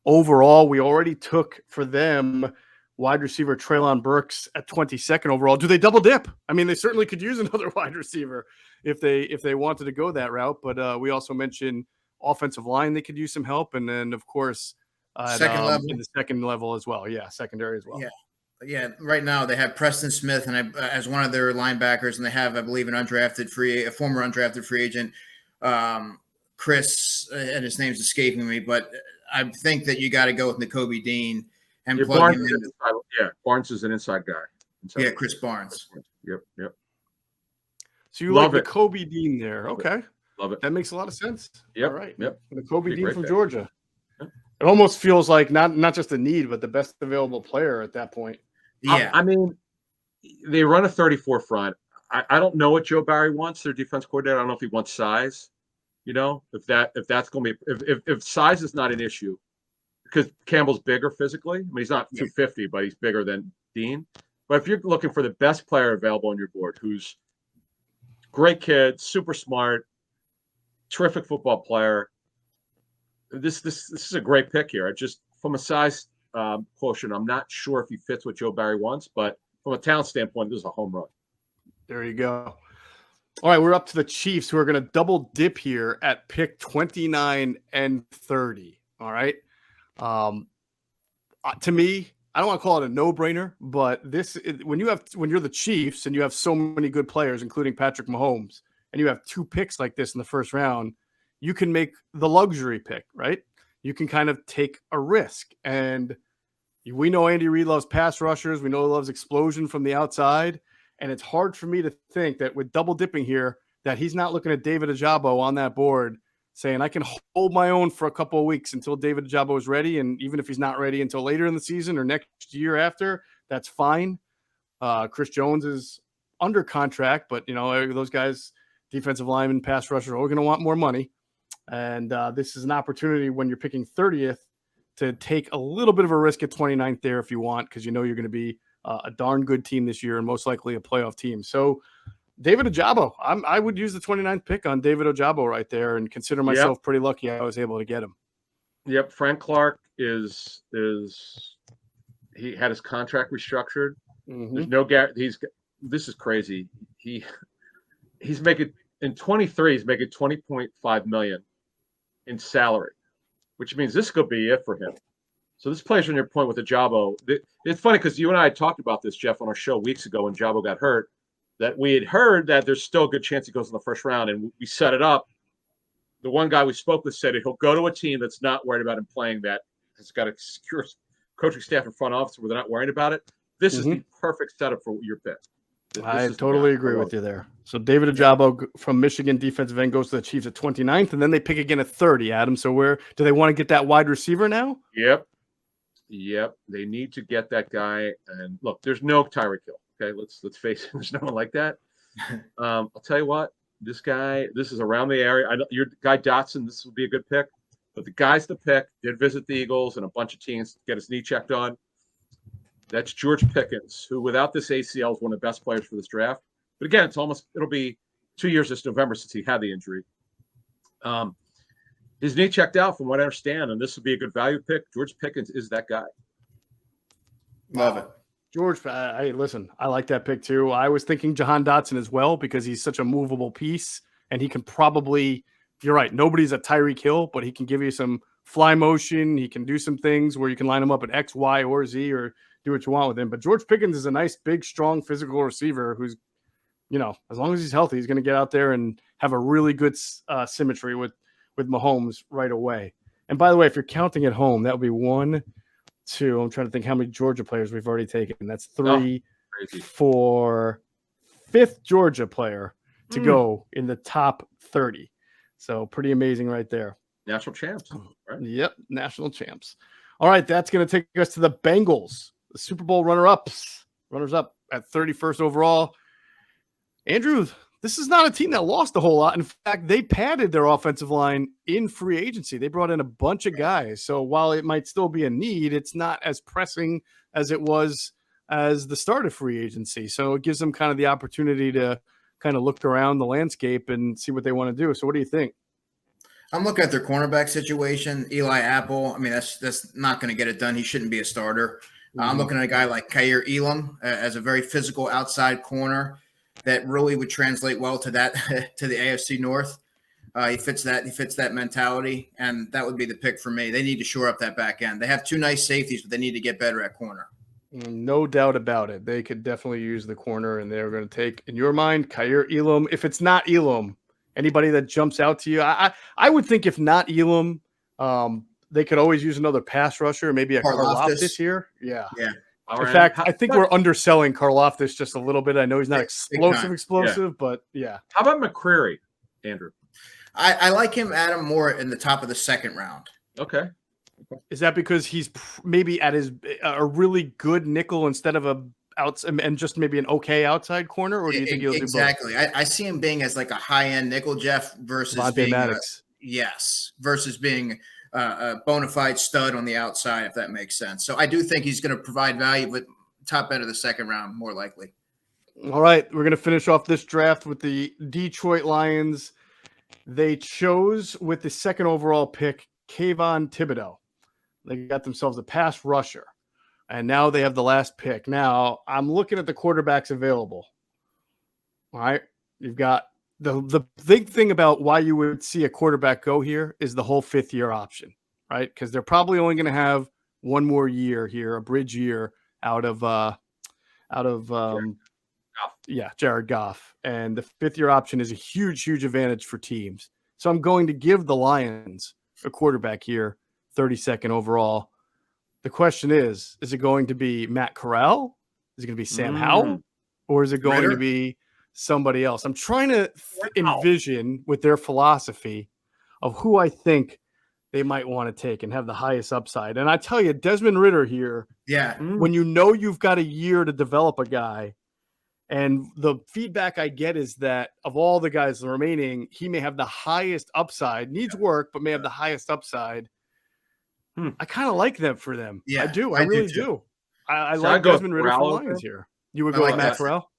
overall. We already took for them wide receiver Treylon Burks at 22nd overall. Do they double dip? I mean, they certainly could use another wide receiver if they wanted to go that route. But we also mentioned offensive line; they could use some help, and then of course, second level in the second level as well. Yeah, secondary as well. Yeah, right now they have Preston Smith as one of their linebackers, and they have, I believe, a former undrafted free agent, Chris, and his name's escaping me, but I think that you got to go with Nakobe Dean and plug him in. Barnes is an inside guy. Chris Barnes. Yep. So you love Nakobe Dean there. Okay. Love it. That makes a lot of sense. Yep. All right. Yep. Nakobe Dean from Georgia. Yeah. It almost feels like not just a need, but the best available player at that point. Yeah. I mean, they run a 34 front. I don't know what Joe Barry wants, their defense coordinator. I don't know if he wants size. If that's going to be if size is not an issue, because Campbell's bigger physically. I mean, he's not 250, but he's bigger than Dean. But if you're looking for the best player available on your board, who's great kid, super smart, terrific football player, this is a great pick here. Just from a size quotient, I'm not sure if he fits what Joe Barry wants, but from a talent standpoint, this is a home run. There you go. All right, we're up to the Chiefs, who are going to double dip here at pick 29 and 30. All right. To me, I don't want to call it a no-brainer, but when you're the Chiefs and you have so many good players, including Patrick Mahomes, and you have 2 picks like this in the first round, you can make the luxury pick, right? You can kind of take a risk. And we know Andy Reid loves pass rushers. We know he loves explosion from the outside. And it's hard for me to think that with double dipping here, that he's not looking at David Ojabo on that board saying, I can hold my own for a couple of weeks until David Ojabo is ready. And even if he's not ready until later in the season or next year after, that's fine. Chris Jones is under contract, but those guys, defensive linemen, pass rushers, are going to want more money. And this is an opportunity when you're picking 30th to take a little bit of a risk at 29th there if you want, because you're going to be a darn good team this year and most likely a playoff team. So David Ojabo, I would use the 29th pick on David Ojabo right there and consider myself pretty lucky I was able to get him. Yep. Frank Clark he had his contract restructured. Mm-hmm. There's no this is crazy. He's making in 23, he's making $20.5 million in salary, which means this could be it for him. So this plays on your point with Ojabo. It's funny because you and I talked about this, Geoff, on our show weeks ago when Ojabo got hurt, that we had heard that there's still a good chance he goes in the first round, and we set it up. The one guy we spoke with said he'll go to a team that's not worried about him playing, that has got a secure coaching staff and front office where they're not worried about it. This is the perfect setup for your pick. I totally agree with you there. So David Ojabo from Michigan defensive end goes to the Chiefs at 29th, and then they pick again at 30, Adam. So where do they want to get that wide receiver now? Yep. They need to get that guy. And look, there's no Tyreek Hill. Okay, let's face it. There's no one like that. I'll tell you what, this is around the area. I know your guy Dotson, this would be a good pick. But the guy's to pick. Did visit the Eagles and a bunch of teams to get his knee checked on. That's George Pickens, who without this ACL is one of the best players for this draft. But again, it'll be 2 years this November since he had the injury. His knee checked out from what I understand, and this would be a good value pick. George Pickens is that guy. Love it. George, listen, I like that pick too. I was thinking Jahan Dotson as well because he's such a movable piece, and he can probably – you're right. Nobody's a Tyreek Hill, but he can give you some fly motion. He can do some things where you can line him up at X, Y, or Z or do what you want with him. But George Pickens is a nice, big, strong, physical receiver who's, as long as he's healthy, he's going to get out there and have a really good symmetry with Mahomes right away. And by the way, if you're counting at home, that would be 1, 2. I'm trying to think how many Georgia players we've already taken. That's 3, 4, 5th Georgia player to go in the top 30. So pretty amazing right there. National champs. Right? Yep, national champs. All right, that's going to take us to the Bengals, the Super Bowl runners up at 31st overall. Andrew, this is not a team that lost a whole lot. In fact, they padded their offensive line in free agency. They brought in a bunch of guys. So while it might still be a need, it's not as pressing as it was as the start of free agency. So it gives them kind of the opportunity to kind of look around the landscape and see what they want to do. So what do you think? I'm looking at their cornerback situation. Eli Apple, I mean, that's not going to get it done. He shouldn't be a starter. I'm looking at a guy like Kaiir Elam as a very physical outside corner that really would translate well to that to the AFC North. He fits that mentality, and that would be the pick for me. They need to shore up that back end. They have 2 nice safeties, but they need to get better at corner. No doubt about it. They could definitely use the corner, and they're going to take, in your mind, Kaiir Elam. If it's not Elam, anybody that jumps out to you, I would think if not Elam, they could always use another pass rusher, maybe a Karlaftis this year. Yeah. In fact, I think we're underselling Karlaftis just a little bit. I know he's not explosive, but yeah. How about McCreary, Andrew? I like him, Adam, more in the top of the 2nd round. Okay. Is that because he's maybe at a really good nickel instead of and just maybe an okay outside corner, or do you think he'll do both? Exactly. I see him being as like a high-end nickel, Geoff, versus being versus being a bona fide stud on the outside, if that makes sense. So I do think he's going to provide value, but top end of the 2nd round, more likely. All right, we're going to finish off this draft with the Detroit Lions. They chose with the 2nd overall pick, Kayvon Thibodeaux. They got themselves a pass rusher, and now they have the last pick. Now, I'm looking at the quarterbacks available. All right, you've got the big thing about why you would see a quarterback go here is the whole 5th-year option, right? Because they're probably only going to have one more year here, a bridge year out of Jared Goff, and the 5th-year option is a huge advantage for teams. So I'm going to give the Lions a quarterback here. 32nd overall. The question is it going to be Matt Corral? Is it going to be Sam Howell? Or is it going to be somebody else? I'm trying to envision with their philosophy of who I think they might want to take and have the highest upside. And I tell you, Desmond Ridder here, when you've got a year to develop a guy, and the feedback I get is that of all the guys remaining, he may have the highest upside, needs work, but may have the highest upside. I kind of like them for them. Yeah, I do. I really do. I like Desmond Ridder for Lions here. You would go with Matt Corral?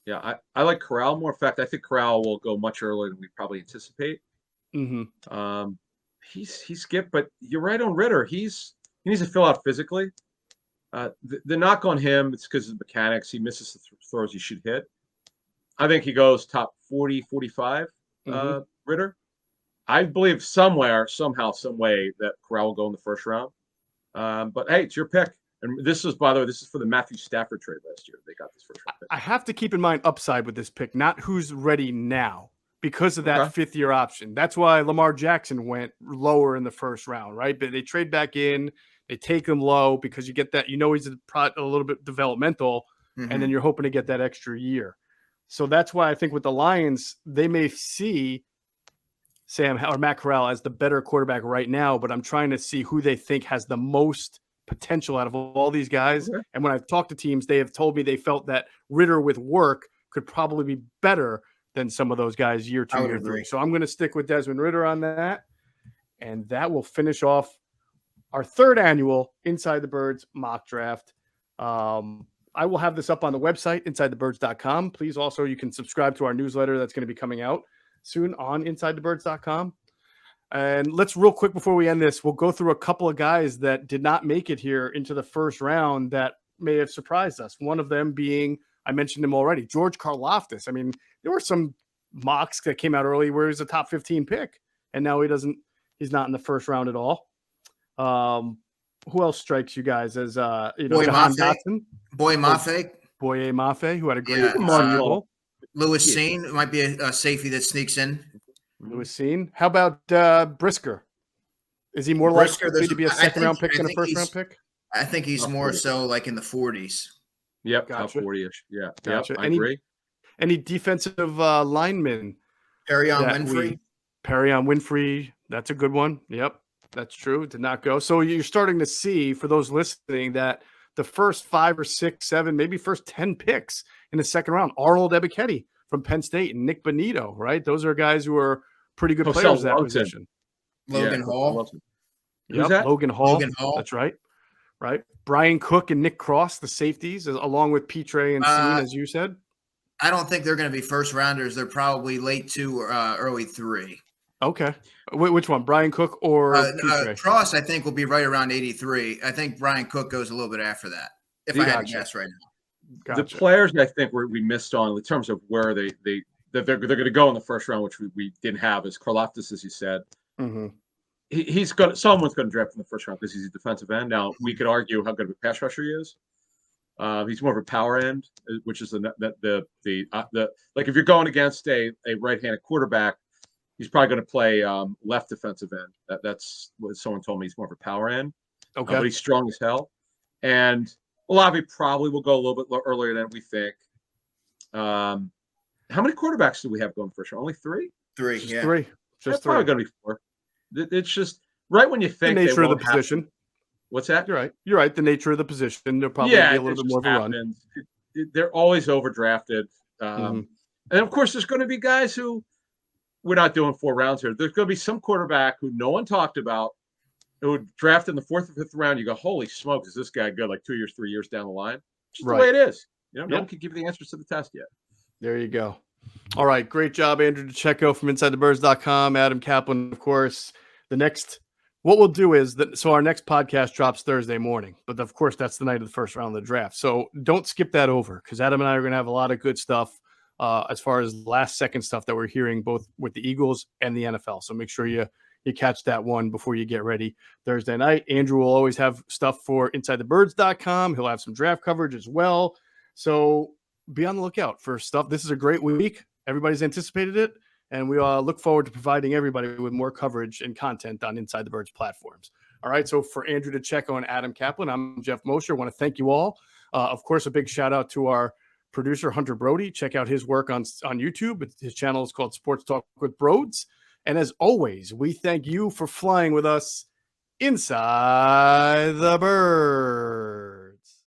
Yeah, I like Corral more. In fact, I think Corral will go much earlier than we probably anticipate. He skipped, but you're right on Ridder. He needs to fill out physically. The knock on him, it's because of the mechanics. He misses the throws he should hit. I think he goes top 40, 45, Ridder. I believe somewhere, somehow, some way that Corral will go in the 1st round. But hey, it's your pick. And this is, by the way, this is for the Matthew Stafford trade last year. They got this 1st round pick. I have to keep in mind upside with this pick, not who's ready now because of that 5th-year option. That's why Lamar Jackson went lower in the 1st round, right? But they trade back in, they take him low because you get that, he's a little bit developmental, and then you're hoping to get that extra year. So that's why I think with the Lions, they may see Sam or Matt Corral as the better quarterback right now, but I'm trying to see who they think has the most potential out of all these guys. Okay. And when I've talked to teams, they have told me they felt that Ridder with work could probably be better than some of those guys year 2, year 3. So I'm going to stick with Desmond Ridder on that. And that will finish off our 3rd annual Inside the Birds mock draft. I will have this up on the website, insidethebirds.com. Please also, you can subscribe to our newsletter that's going to be coming out soon on insidethebirds.com. And let's real quick before we end this, we'll go through a couple of guys that did not make it here into the first round that may have surprised us. One of them being, I mentioned him already, George Karlaftis. I mean, there were some mocks that came out early where he's a top 15 pick, and now he's not in the first round at all. Who else strikes you guys as Boye Mafe, who had a great Super Bowl. Lewis Seen might be a safety that sneaks in. Lewis Seen. How about Brisker? Is he more likely to be a second-round pick than a first-round pick? I think he's more so like in the 40s. Yep, Gotcha. top 40-ish. Yeah, Gotcha. Yep, I agree. Any defensive linemen? Perion Winfrey. That's a good one. Yep, that's true. Did not go. So you're starting to see, for those listening, that the first 5 or 6, 7, maybe first 10 picks in the second round, Arnold Ebiketie from Penn State and Nick Bonito, right? Those are guys who are pretty good players at that position. Logan Hall. Yep, that? Logan Hall. Logan Hall. That's right. Right. Brian Cook and Nick Cross, the safeties, along with Petre and Seen, as you said. I don't think they're going to be first rounders. They're probably late 2 or early 3. Okay. Which one? Brian Cook or Petre? Cross, I think, will be right around 83. I think Brian Cook goes a little bit after that, if I had to guess right now. Gotcha. The players I think we missed on in terms of where they're going to go in the first round, which we didn't have, is Karlaftis, as you said. Mm-hmm. Someone's going to draft in the first round because he's a defensive end. Now we could argue how good of a pass rusher he is. He's more of a power end, which is the like if you're going against a right-handed quarterback, he's probably going to play left defensive end. That's what someone told me. He's more of a power end. Okay. But he's strong as hell. And Olave probably will go a little bit earlier than we think. How many quarterbacks do we have going first round? Only 3? 3, Just yeah. 3. Just 3. Probably going to be 4. It's just right when you think the nature of the position. What's that? You're right. The nature of the position. There'll probably be a little bit more of a run. They're always overdrafted. And of course, there's going to be guys who we're not doing 4 rounds here. There's going to be some quarterback who no one talked about who would draft in the 4th or 5th round. You go, holy smokes, is this guy good? Like 2 years, 3 years down the line. Just the way it is. No one can give you the answers to the test yet. There you go. All right. Great job, Andrew DiCecco from InsideTheBirds.com. Adam Caplan, of course. What we'll do is so our next podcast drops Thursday morning, but of course that's the night of the first round of the draft. So don't skip that over because Adam and I are going to have a lot of good stuff as far as last second stuff that we're hearing both with the Eagles and the NFL. So make sure you catch that one before you get ready Thursday night. Andrew will always have stuff for InsideTheBirds.com. He'll have some draft coverage as well. So be on the lookout for stuff. This is a great week. Everybody's anticipated it. And we look forward to providing everybody with more coverage and content on Inside the Birds platforms. All right. So for Andrew DiCecco and Adam Caplan, I'm Geoff Mosher. I want to thank you all. Of course, a big shout out to our producer, Hunter Brody. Check out his work on YouTube. His channel is called Sports Talk with Broads. And as always, we thank you for flying with us inside the bird.